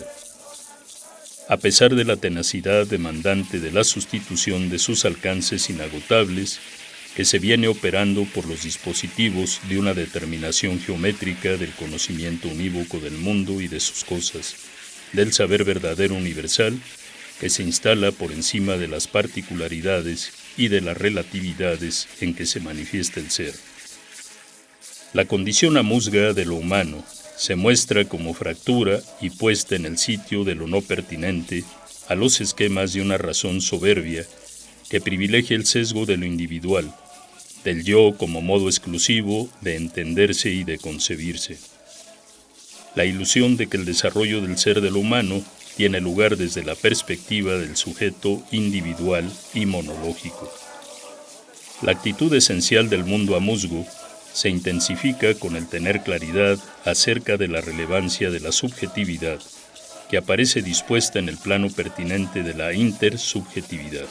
A pesar de la tenacidad demandante de la sustitución de sus alcances inagotables, que se viene operando por los dispositivos de una determinación geométrica del conocimiento unívoco del mundo y de sus cosas, del saber verdadero universal, que se instala por encima de las particularidades y de las relatividades en que se manifiesta el ser. La condición amuzga de lo humano se muestra como fractura y puesta en el sitio de lo no pertinente a los esquemas de una razón soberbia que privilegia el sesgo de lo individual, del yo como modo exclusivo de entenderse y de concebirse. La ilusión de que el desarrollo del ser de lo humano tiene lugar desde la perspectiva del sujeto individual y monológico. La actitud esencial del mundo amuzgo se intensifica con el tener claridad acerca de la relevancia de la subjetividad, que aparece dispuesta en el plano pertinente de la intersubjetividad.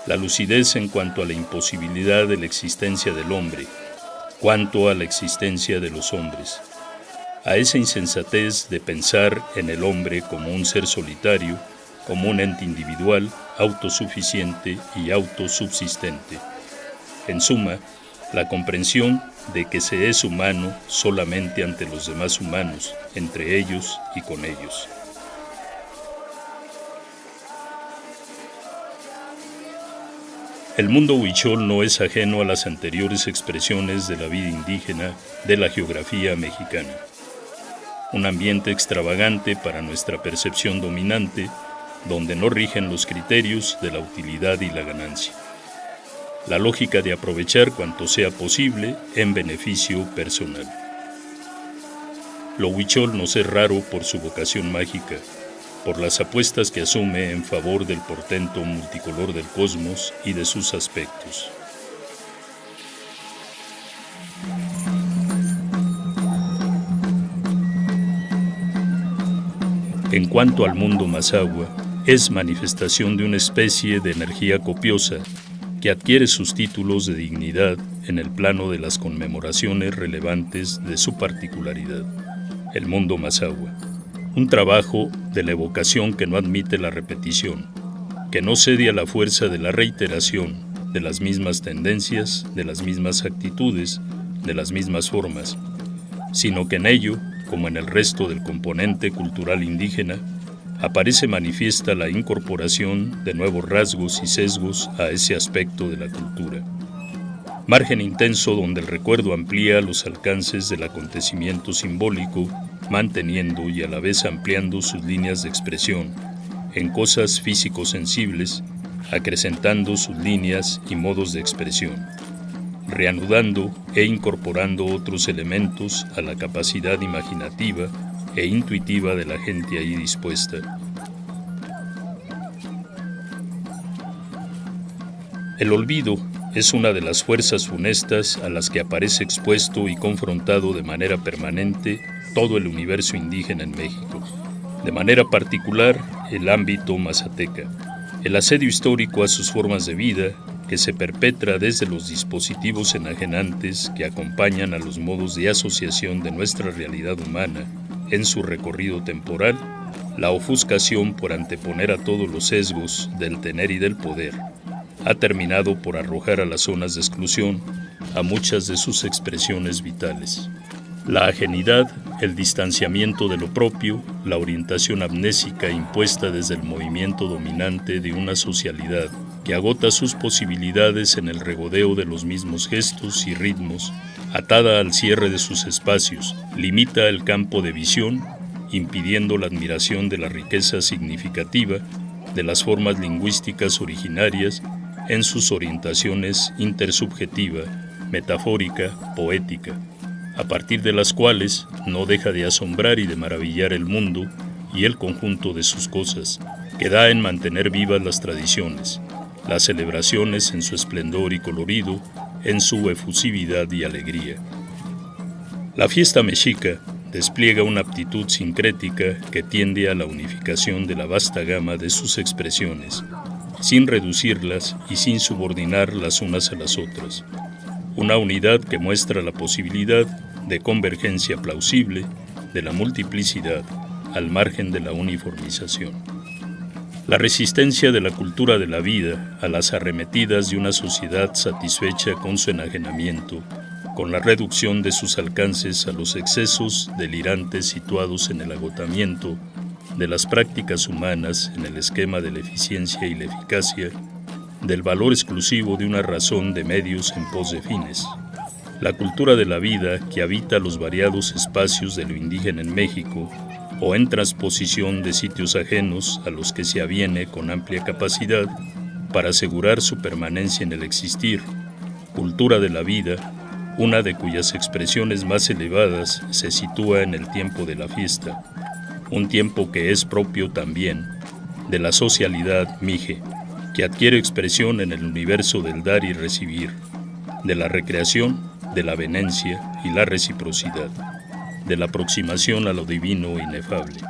La lucidez en cuanto a la imposibilidad de la existencia del hombre, cuanto a la existencia de los hombres, a esa insensatez de pensar en el hombre como un ser solitario, como un ente individual, autosuficiente y autosubsistente. En suma, la comprensión de que se es humano solamente ante los demás humanos, entre ellos y con ellos. El mundo huichol no es ajeno a las anteriores expresiones de la vida indígena de la geografía mexicana. Un ambiente extravagante para nuestra percepción dominante, donde no rigen los criterios de la utilidad y la ganancia. La lógica de aprovechar cuanto sea posible en beneficio personal. Lo huichol nos es raro por su vocación mágica, por las apuestas que asume en favor del portento multicolor del cosmos y de sus aspectos. En cuanto al mundo mazahua, es manifestación de una especie de energía copiosa que adquiere sus títulos de dignidad en el plano de las conmemoraciones relevantes de su particularidad. El mundo mazahua, un trabajo de la evocación que no admite la repetición, que no cede a la fuerza de la reiteración de las mismas tendencias, de las mismas actitudes, de las mismas formas, sino que en ello, como en el resto del componente cultural indígena, aparece manifiesta la incorporación de nuevos rasgos y sesgos a ese aspecto de la cultura. Margen intenso donde el recuerdo amplía los alcances del acontecimiento simbólico, manteniendo y a la vez ampliando sus líneas de expresión en cosas físico-sensibles, acrecentando sus líneas y modos de expresión, reanudando e incorporando otros elementos a la capacidad imaginativa e intuitiva de la gente ahí dispuesta. El olvido es una de las fuerzas funestas a las que aparece expuesto y confrontado de manera permanente todo el universo indígena en México, de manera particular el ámbito mazateca. El asedio histórico a sus formas de vida, que se perpetra desde los dispositivos enajenantes que acompañan a los modos de asociación de nuestra realidad humana en su recorrido temporal, la ofuscación por anteponer a todos los sesgos del tener y del poder, ha terminado por arrojar a las zonas de exclusión a muchas de sus expresiones vitales. La ajenidad, el distanciamiento de lo propio, la orientación amnésica impuesta desde el movimiento dominante de una socialidad que agota sus posibilidades en el regodeo de los mismos gestos y ritmos, Atada al cierre de sus espacios, limita el campo de visión, impidiendo la admiración de la riqueza significativa de las formas lingüísticas originarias en sus orientaciones intersubjetiva, metafórica, poética, a partir de las cuales no deja de asombrar y de maravillar el mundo y el conjunto de sus cosas, que da en mantener vivas las tradiciones, las celebraciones en su esplendor y colorido, en su efusividad y alegría. La fiesta mexica despliega una aptitud sincrética que tiende a la unificación de la vasta gama de sus expresiones, sin reducirlas y sin subordinar las unas a las otras. Una unidad que muestra la posibilidad de convergencia plausible de la multiplicidad al margen de la uniformización. La resistencia de la cultura de la vida a las arremetidas de una sociedad satisfecha con su enajenamiento, con la reducción de sus alcances a los excesos delirantes situados en el agotamiento de las prácticas humanas en el esquema de la eficiencia y la eficacia, del valor exclusivo de una razón de medios en pos de fines. La cultura de la vida que habita los variados espacios de lo indígena en México, o en transposición de sitios ajenos a los que se aviene con amplia capacidad para asegurar su permanencia en el existir, cultura de la vida, una de cuyas expresiones más elevadas se sitúa en el tiempo de la fiesta, un tiempo que es propio también de la socialidad mije, que adquiere expresión en el universo del dar y recibir, de la recreación, de la avenencia y la reciprocidad, de la aproximación a lo divino e inefable,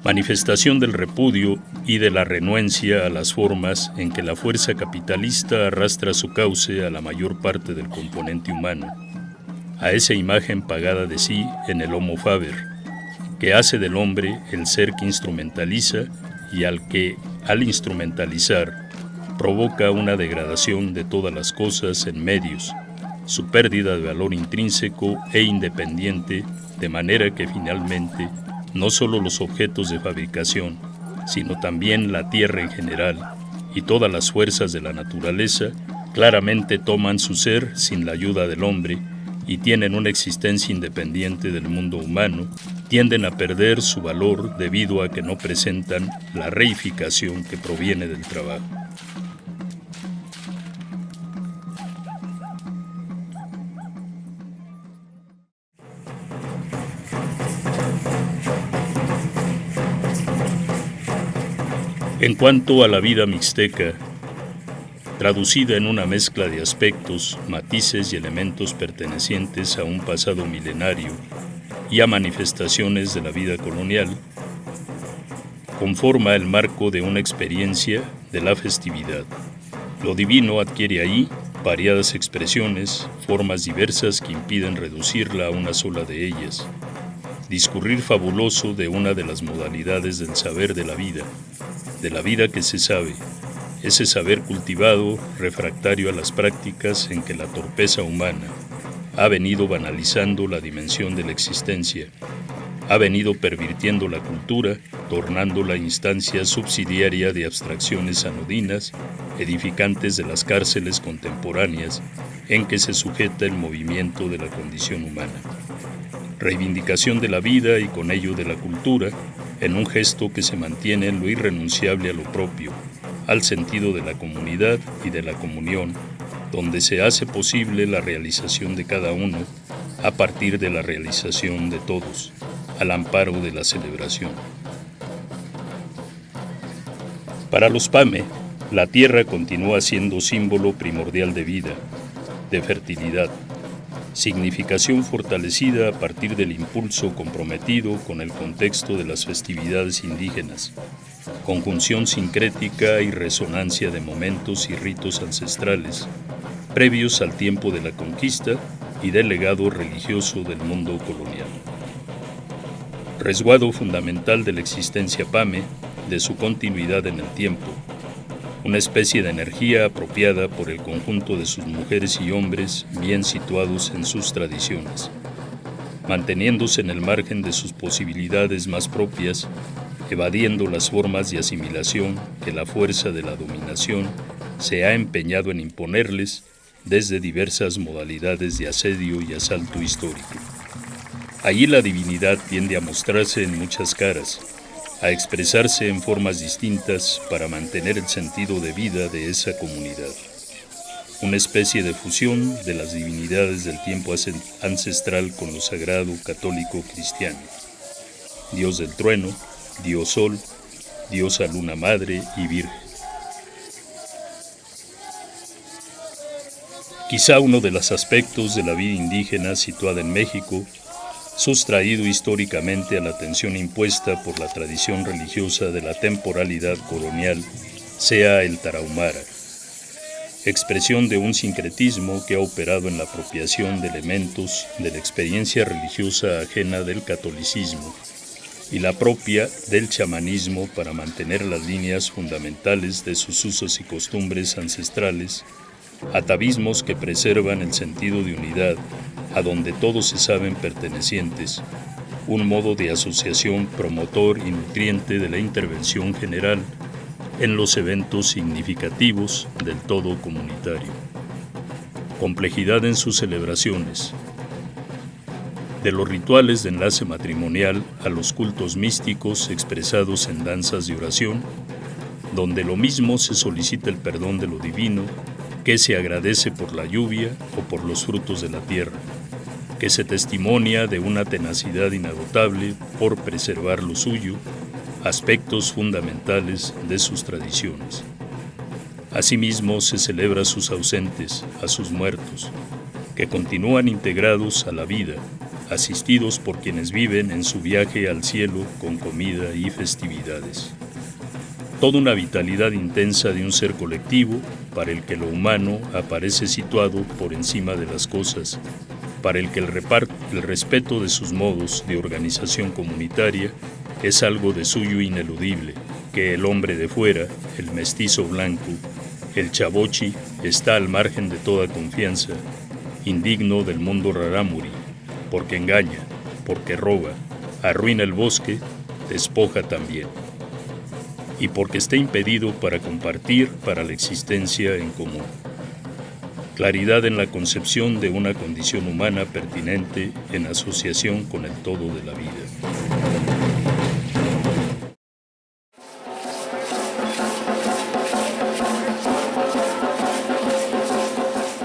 manifestación del repudio y de la renuencia a las formas en que la fuerza capitalista arrastra su cauce a la mayor parte del componente humano, a esa imagen pagada de sí en el Homo Faber, que hace del hombre el ser que instrumentaliza y al que, al instrumentalizar, provoca una degradación de todas las cosas en medios, su pérdida de valor intrínseco e independiente, de manera que finalmente no solo los objetos de fabricación, sino también la tierra en general y todas las fuerzas de la naturaleza claramente toman su ser sin la ayuda del hombre y tienen una existencia independiente del mundo humano, tienden a perder su valor debido a que no presentan la reificación que proviene del trabajo. En cuanto a la vida mixteca, traducida en una mezcla de aspectos, matices y elementos pertenecientes a un pasado milenario y a manifestaciones de la vida colonial, conforma el marco de una experiencia de la festividad. Lo divino adquiere ahí variadas expresiones, formas diversas que impiden reducirla a una sola de ellas. Discurrir fabuloso de una de las modalidades del saber de la vida que se sabe, ese saber cultivado, refractario a las prácticas en que la torpeza humana ha venido banalizando la dimensión de la existencia, ha venido pervirtiendo la cultura, tornándola instancia subsidiaria de abstracciones anodinas, edificantes de las cárceles contemporáneas en que se sujeta el movimiento de la condición humana. Reivindicación de la vida y con ello de la cultura, en un gesto que se mantiene en lo irrenunciable a lo propio, al sentido de la comunidad y de la comunión, donde se hace posible la realización de cada uno a partir de la realización de todos, al amparo de la celebración. Para los Pame, la tierra continúa siendo símbolo primordial de vida, de fertilidad, significación fortalecida a partir del impulso comprometido con el contexto de las festividades indígenas, conjunción sincrética y resonancia de momentos y ritos ancestrales, previos al tiempo de la conquista y del legado religioso del mundo colonial. Resguardo fundamental de la existencia Pame, de su continuidad en el tiempo, una especie de energía apropiada por el conjunto de sus mujeres y hombres bien situados en sus tradiciones, manteniéndose en el margen de sus posibilidades más propias, evadiendo las formas de asimilación que la fuerza de la dominación se ha empeñado en imponerles desde diversas modalidades de asedio y asalto histórico. Allí la divinidad tiende a mostrarse en muchas caras, a expresarse en formas distintas para mantener el sentido de vida de esa comunidad. Una especie de fusión de las divinidades del tiempo ancestral con lo sagrado católico cristiano. Dios del trueno, Dios Sol, Diosa Luna Madre y Virgen. Quizá uno de los aspectos de la vida indígena situada en México, sustraído históricamente a la atención impuesta por la tradición religiosa de la temporalidad colonial, sea el tarahumara, expresión de un sincretismo que ha operado en la apropiación de elementos de la experiencia religiosa ajena del catolicismo y la propia del chamanismo para mantener las líneas fundamentales de sus usos y costumbres ancestrales, atavismos que preservan el sentido de unidad, a donde todos se saben pertenecientes, un modo de asociación promotor y nutriente de la intervención general en los eventos significativos del todo comunitario. Complejidad en sus celebraciones. De los rituales de enlace matrimonial a los cultos místicos expresados en danzas de oración, donde lo mismo se solicita el perdón de lo divino, que se agradece por la lluvia o por los frutos de la tierra, que se testimonia de una tenacidad inagotable por preservar lo suyo, aspectos fundamentales de sus tradiciones. Asimismo, se celebra a sus ausentes, a sus muertos, que continúan integrados a la vida, asistidos por quienes viven en su viaje al cielo con comida y festividades. Toda una vitalidad intensa de un ser colectivo para el que lo humano aparece situado por encima de las cosas, para el que el respeto de sus modos de organización comunitaria es algo de suyo ineludible, que el hombre de fuera, el mestizo blanco, el chavochi, está al margen de toda confianza, indigno del mundo rarámuri, porque engaña, porque roba, arruina el bosque, despoja también. Y porque está impedido para compartir para la existencia en común. Claridad en la concepción de una condición humana pertinente en asociación con el todo de la vida.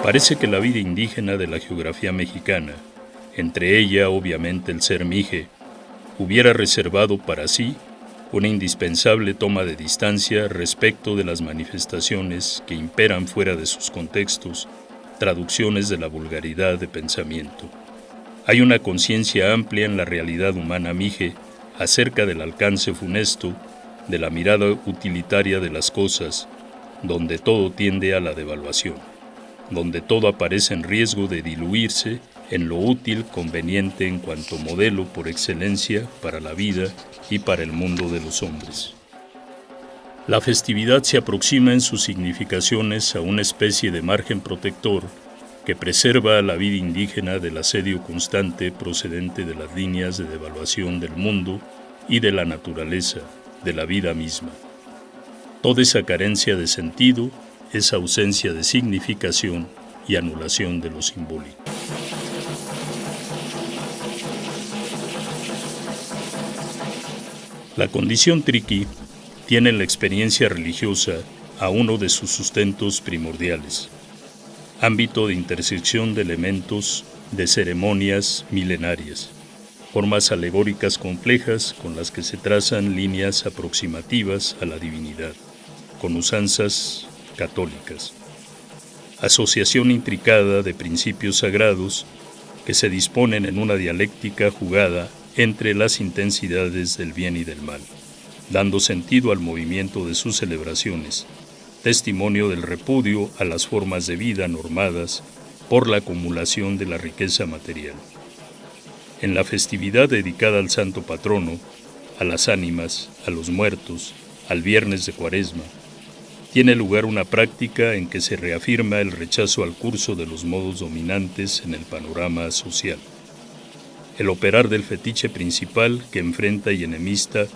Parece que la vida indígena de la geografía mexicana, entre ella obviamente el ser mije, hubiera reservado para sí una indispensable toma de distancia respecto de las manifestaciones que imperan fuera de sus contextos, traducciones de la vulgaridad de pensamiento. Hay una conciencia amplia en la realidad humana mije acerca del alcance funesto de la mirada utilitaria de las cosas, donde todo tiende a la devaluación, donde todo aparece en riesgo de diluirse en lo útil conveniente en cuanto modelo por excelencia para la vida y para el mundo de los hombres. La festividad se aproxima en sus significaciones a una especie de margen protector que preserva a la vida indígena del asedio constante procedente de las líneas de devaluación del mundo y de la naturaleza, de la vida misma. Toda esa carencia de sentido, esa ausencia de significación y anulación de lo simbólico. La condición triqui tiene en la experiencia religiosa a uno de sus sustentos primordiales, ámbito de intersección de elementos de ceremonias milenarias, formas alegóricas complejas con las que se trazan líneas aproximativas a la divinidad, con usanzas católicas, asociación intricada de principios sagrados que se disponen en una dialéctica jugada entre las intensidades del bien y del mal, dando sentido al movimiento de sus celebraciones, testimonio del repudio a las formas de vida normadas por la acumulación de la riqueza material. En la festividad dedicada al santo patrono, a las ánimas, a los muertos, al viernes de Cuaresma, tiene lugar una práctica en que se reafirma el rechazo al curso de los modos dominantes en el panorama social. El operar del fetiche principal que enfrenta y enemista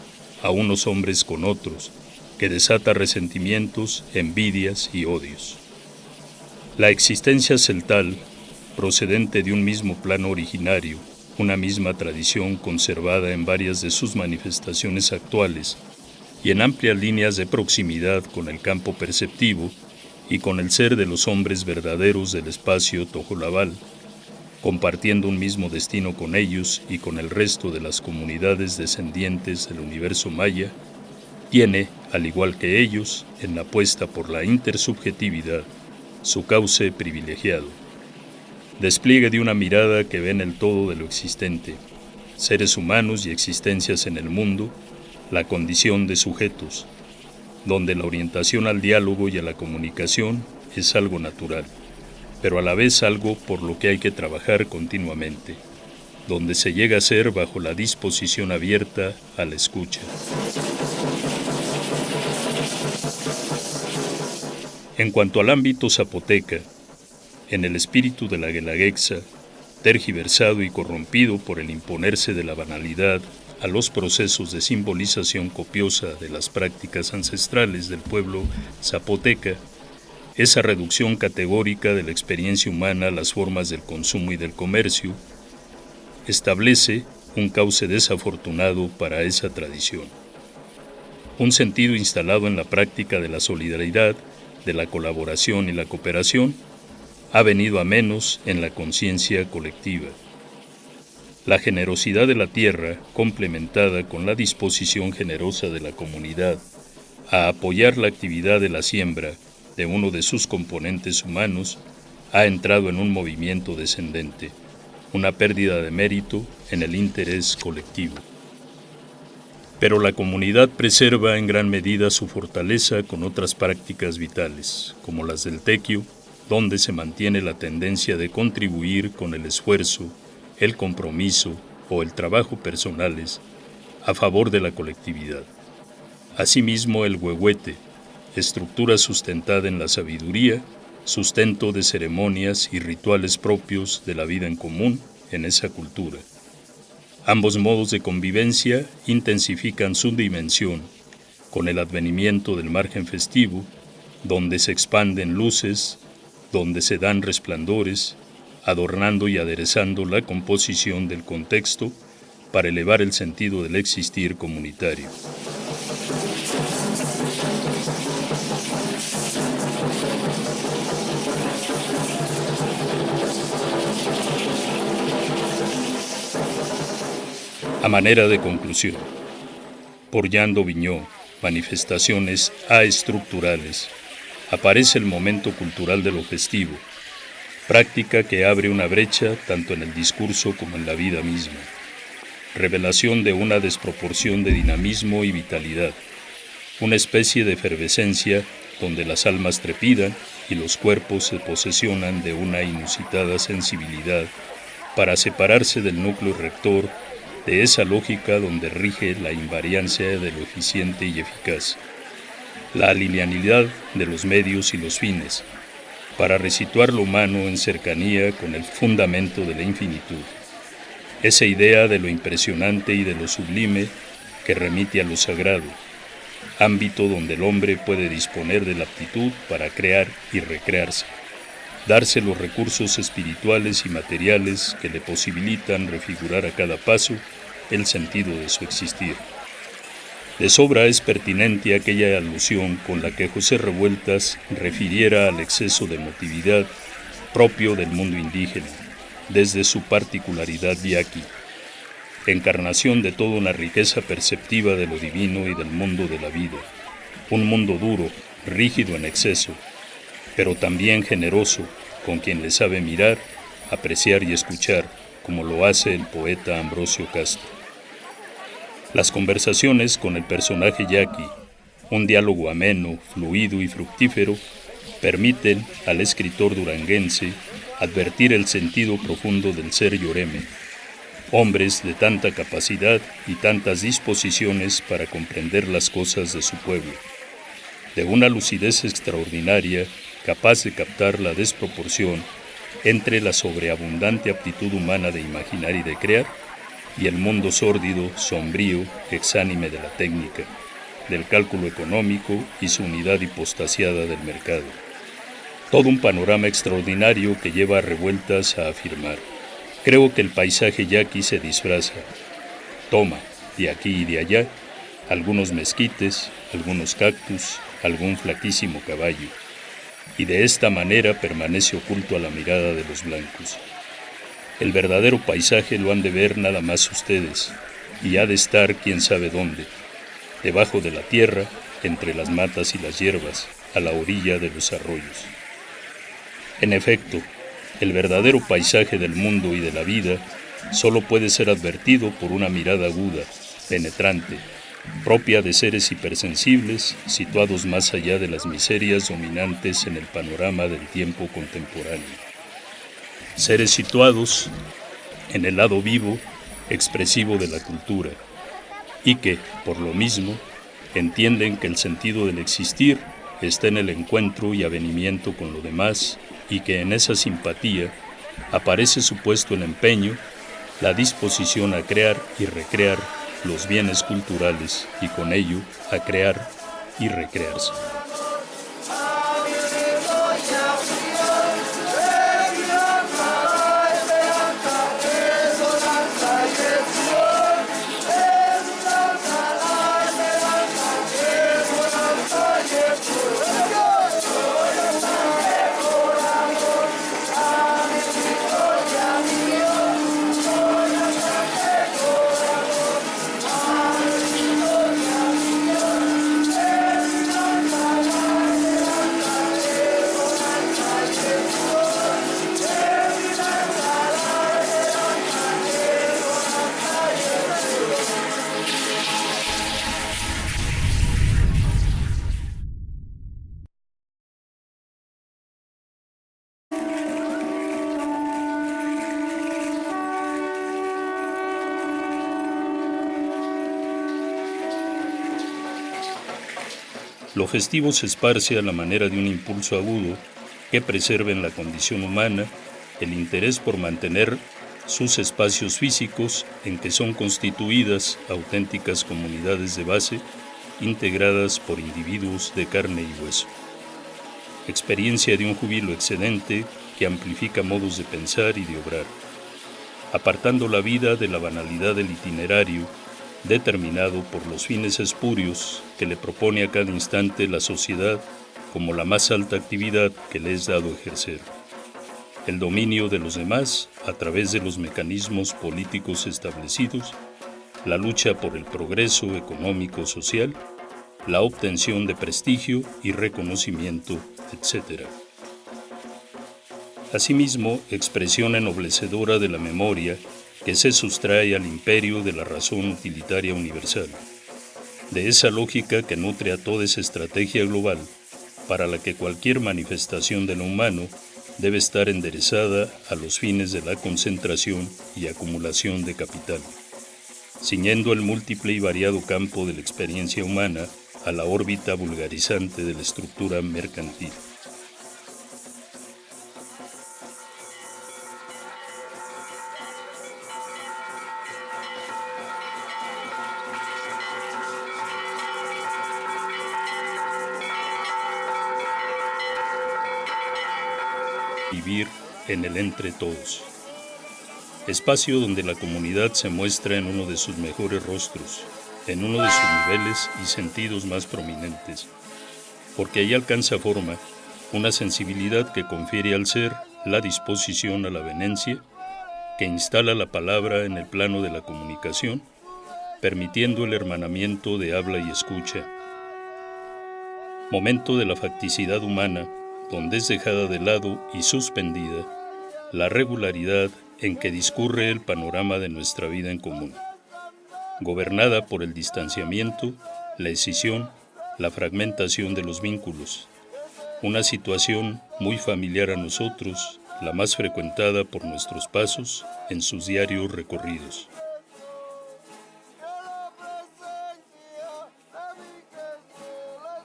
a unos hombres con otros, que desata resentimientos, envidias y odios. La existencia celtal, procedente de un mismo plano originario, una misma tradición conservada en varias de sus manifestaciones actuales y en amplias líneas de proximidad con el campo perceptivo y con el ser de los hombres verdaderos del espacio tojolabal, compartiendo un mismo destino con ellos y con el resto de las comunidades descendientes del universo maya, tiene, al igual que ellos, en la apuesta por la intersubjetividad, su cauce privilegiado. Despliegue de una mirada que ve en el todo de lo existente, seres humanos y existencias en el mundo, la condición de sujetos, donde la orientación al diálogo y a la comunicación es algo natural, pero a la vez algo por lo que hay que trabajar continuamente, donde se llega a ser bajo la disposición abierta a la escucha. En cuanto al ámbito zapoteca, en el espíritu de la guelaguetza, tergiversado y corrompido por el imponerse de la banalidad a los procesos de simbolización copiosa de las prácticas ancestrales del pueblo zapoteca, esa reducción categórica de la experiencia humana a las formas del consumo y del comercio, establece un cauce desafortunado para esa tradición. Un sentido instalado en la práctica de la solidaridad, de la colaboración y la cooperación, ha venido a menos en la conciencia colectiva. La generosidad de la tierra, complementada con la disposición generosa de la comunidad a apoyar la actividad de la siembra de uno de sus componentes humanos, ha entrado en un movimiento descendente, una pérdida de mérito en el interés colectivo. Pero la comunidad preserva en gran medida su fortaleza con otras prácticas vitales, como las del tequio, donde se mantiene la tendencia de contribuir con el esfuerzo, el compromiso o el trabajo personales a favor de la colectividad. Asimismo, el huehuete, estructura sustentada en la sabiduría, sustento de ceremonias y rituales propios de la vida en común en esa cultura. Ambos modos de convivencia intensifican su dimensión con el advenimiento del margen festivo, donde se expanden luces, donde se dan resplandores, adornando y aderezando la composición del contexto para elevar el sentido del existir comunitario. A manera de conclusión, por Yando Viñó, Manifestaciones aestructurales, aparece el momento cultural de lo festivo, práctica que abre una brecha tanto en el discurso como en la vida misma, revelación de una desproporción de dinamismo y vitalidad, una especie de efervescencia donde las almas trepidan y los cuerpos se posesionan de una inusitada sensibilidad para separarse del núcleo rector de esa lógica donde rige la invariancia de lo eficiente y eficaz, la linealidad de los medios y los fines, para resituar lo humano en cercanía con el fundamento de la infinitud, esa idea de lo impresionante y de lo sublime que remite a lo sagrado, ámbito donde el hombre puede disponer de la aptitud para crear y recrearse, darse los recursos espirituales y materiales que le posibilitan refigurar a cada paso el sentido de su existir. De sobra es pertinente aquella alusión con la que José Revueltas refiriera al exceso de emotividad propio del mundo indígena, desde su particularidad yaqui, encarnación de toda una riqueza perceptiva de lo divino y del mundo de la vida, un mundo duro, rígido en exceso, pero también generoso, con quien le sabe mirar, apreciar y escuchar, como lo hace el poeta Ambrosio Castro. Las conversaciones con el personaje yaqui, un diálogo ameno, fluido y fructífero, permiten al escritor duranguense advertir el sentido profundo del ser yoreme, hombres de tanta capacidad y tantas disposiciones para comprender las cosas de su pueblo, de una lucidez extraordinaria capaz de captar la desproporción entre la sobreabundante aptitud humana de imaginar y de crear y el mundo sórdido, sombrío, exánime de la técnica, del cálculo económico y su unidad hipostasiada del mercado. Todo un panorama extraordinario que lleva a revueltas a afirmar. Creo que el paisaje yaqui se disfraza. Toma, de aquí y de allá, algunos mezquites, algunos cactus, algún flaquísimo caballo. Y de esta manera permanece oculto a la mirada de los blancos. El verdadero paisaje lo han de ver nada más ustedes, y ha de estar quién sabe dónde, debajo de la tierra, entre las matas y las hierbas, a la orilla de los arroyos. En efecto, el verdadero paisaje del mundo y de la vida solo puede ser advertido por una mirada aguda, penetrante, propia de seres hipersensibles situados más allá de las miserias dominantes en el panorama del tiempo contemporáneo. Seres situados en el lado vivo, expresivo de la cultura, y que, por lo mismo, entienden que el sentido del existir está en el encuentro y avenimiento con lo demás, y que en esa simpatía aparece supuesto el empeño, la disposición a crear y recrear los bienes culturales y con ello a crear y recrearse. Lo festivo se esparce a la manera de un impulso agudo que preserva en la condición humana el interés por mantener sus espacios físicos en que son constituidas auténticas comunidades de base integradas por individuos de carne y hueso. Experiencia de un júbilo excedente que amplifica modos de pensar y de obrar, apartando la vida de la banalidad del itinerario determinado por los fines espurios que le propone a cada instante la sociedad como la más alta actividad que le es dado ejercer. El dominio de los demás a través de los mecanismos políticos establecidos, la lucha por el progreso económico-social, la obtención de prestigio y reconocimiento, etc. Asimismo, expresión ennoblecedora de la memoria que se sustrae al imperio de la razón utilitaria universal, de esa lógica que nutre a toda esa estrategia global para la que cualquier manifestación de lo humano debe estar enderezada a los fines de la concentración y acumulación de capital, ciñendo el múltiple y variado campo de la experiencia humana a la órbita vulgarizante de la estructura mercantil. Vivir en el entre todos. Espacio donde la comunidad se muestra en uno de sus mejores rostros, en uno de sus niveles y sentidos más prominentes, porque ahí alcanza forma una sensibilidad que confiere al ser la disposición a la avenencia, que instala la palabra en el plano de la comunicación, permitiendo el hermanamiento de habla y escucha. Momento de la facticidad humana, donde es dejada de lado y suspendida la regularidad en que discurre el panorama de nuestra vida en común, gobernada por el distanciamiento, la escisión, la fragmentación de los vínculos, una situación muy familiar a nosotros, la más frecuentada por nuestros pasos en sus diarios recorridos.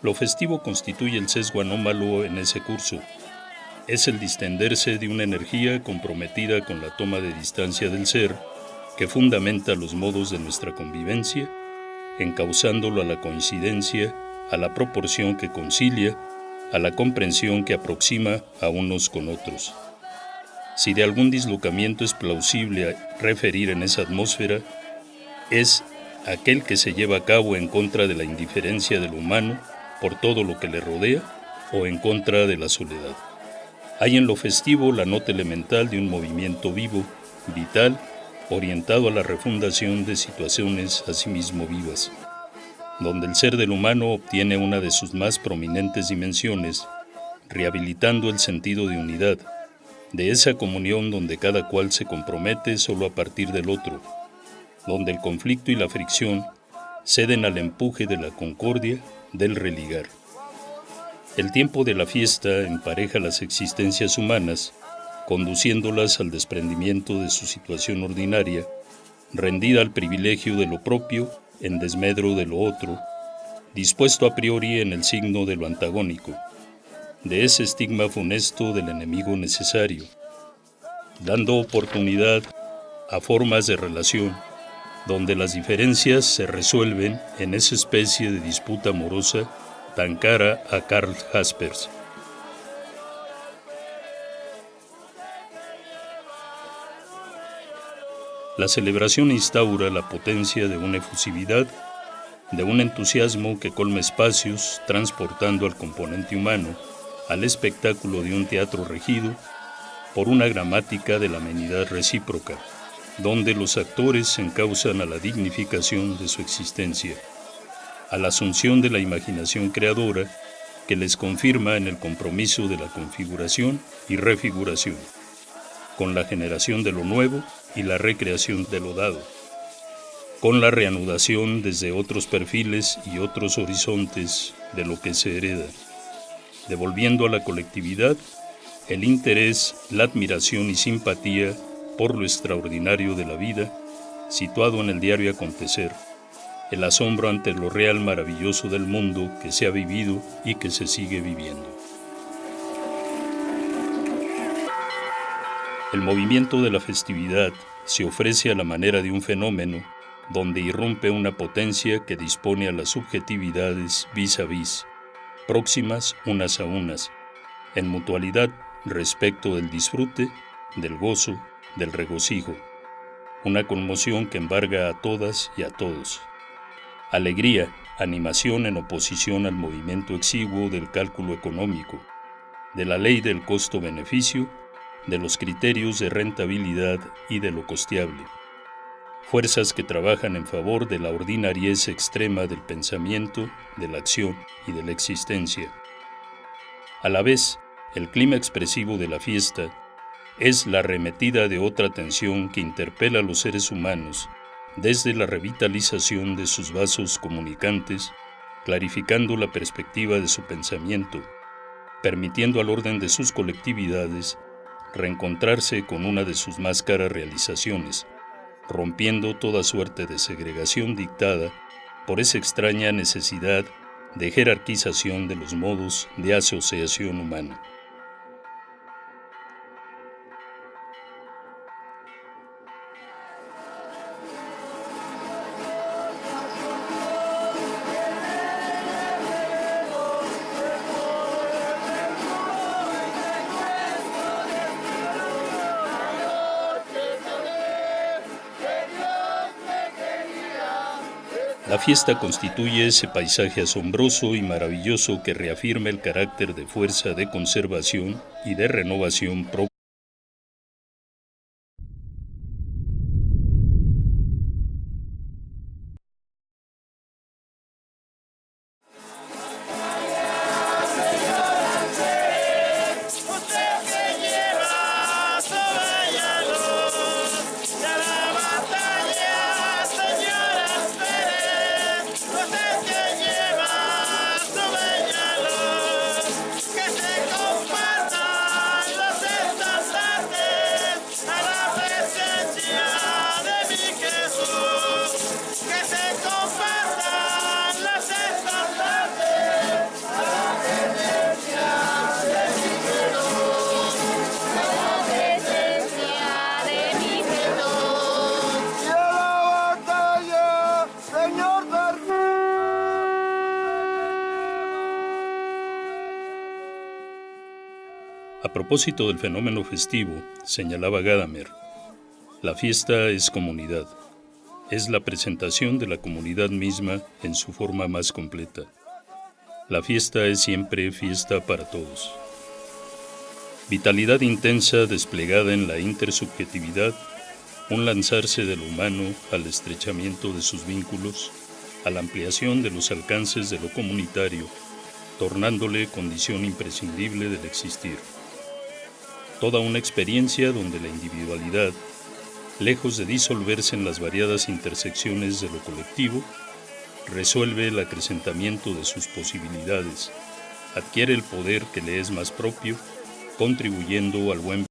Lo festivo constituye el sesgo anómalo en ese curso. Es el distenderse de una energía comprometida con la toma de distancia del ser que fundamenta los modos de nuestra convivencia, encauzándolo a la coincidencia, a la proporción que concilia, a la comprensión que aproxima a unos con otros. Si de algún dislocamiento es plausible referir en esa atmósfera, es aquel que se lleva a cabo en contra de la indiferencia del humano por todo lo que le rodea o en contra de la soledad. Hay en lo festivo la nota elemental de un movimiento vivo, vital, orientado a la refundación de situaciones asimismo vivas, donde el ser del humano obtiene una de sus más prominentes dimensiones, rehabilitando el sentido de unidad, de esa comunión donde cada cual se compromete solo a partir del otro, donde el conflicto y la fricción ceden al empuje de la concordia, del religar. El tiempo de la fiesta empareja las existencias humanas, conduciéndolas al desprendimiento de su situación ordinaria, rendida al privilegio de lo propio en desmedro de lo otro, dispuesto a priori en el signo de lo antagónico, de ese estigma funesto del enemigo necesario, dando oportunidad a formas de relación donde las diferencias se resuelven en esa especie de disputa amorosa tan cara a Karl Jaspers. La celebración instaura la potencia de una efusividad, de un entusiasmo que colma espacios, transportando al componente humano al espectáculo de un teatro regido por una gramática de la amenidad recíproca, donde los actores se encausan a la dignificación de su existencia, a la asunción de la imaginación creadora que les confirma en el compromiso de la configuración y refiguración, con la generación de lo nuevo y la recreación de lo dado, con la reanudación desde otros perfiles y otros horizontes de lo que se hereda, devolviendo a la colectividad el interés, la admiración y simpatía por lo extraordinario de la vida, situado en el diario acontecer, el asombro ante lo real maravilloso del mundo que se ha vivido y que se sigue viviendo. El movimiento de la festividad se ofrece a la manera de un fenómeno donde irrumpe una potencia que dispone a las subjetividades vis a vis, próximas unas a unas, en mutualidad respecto del disfrute, del gozo, del regocijo, una conmoción que embarga a todas y a todos. Alegría, animación en oposición al movimiento exiguo del cálculo económico, de la ley del costo-beneficio, de los criterios de rentabilidad y de lo costeable. Fuerzas que trabajan en favor de la ordinariez extrema del pensamiento, de la acción y de la existencia. A la vez, el clima expresivo de la fiesta es la arremetida de otra tensión que interpela a los seres humanos desde la revitalización de sus vasos comunicantes, clarificando la perspectiva de su pensamiento, permitiendo al orden de sus colectividades reencontrarse con una de sus más caras realizaciones, rompiendo toda suerte de segregación dictada por esa extraña necesidad de jerarquización de los modos de asociación humana. La fiesta constituye ese paisaje asombroso y maravilloso que reafirma el carácter de fuerza de conservación y de renovación propia. A propósito del fenómeno festivo, señalaba Gadamer, la fiesta es comunidad, es la presentación de la comunidad misma en su forma más completa. La fiesta es siempre fiesta para todos. Vitalidad intensa desplegada en la intersubjetividad, un lanzarse de lo humano al estrechamiento de sus vínculos, a la ampliación de los alcances de lo comunitario, tornándole condición imprescindible del existir. Toda una experiencia donde la individualidad, lejos de disolverse en las variadas intersecciones de lo colectivo, resuelve el acrecentamiento de sus posibilidades, adquiere el poder que le es más propio, contribuyendo al buen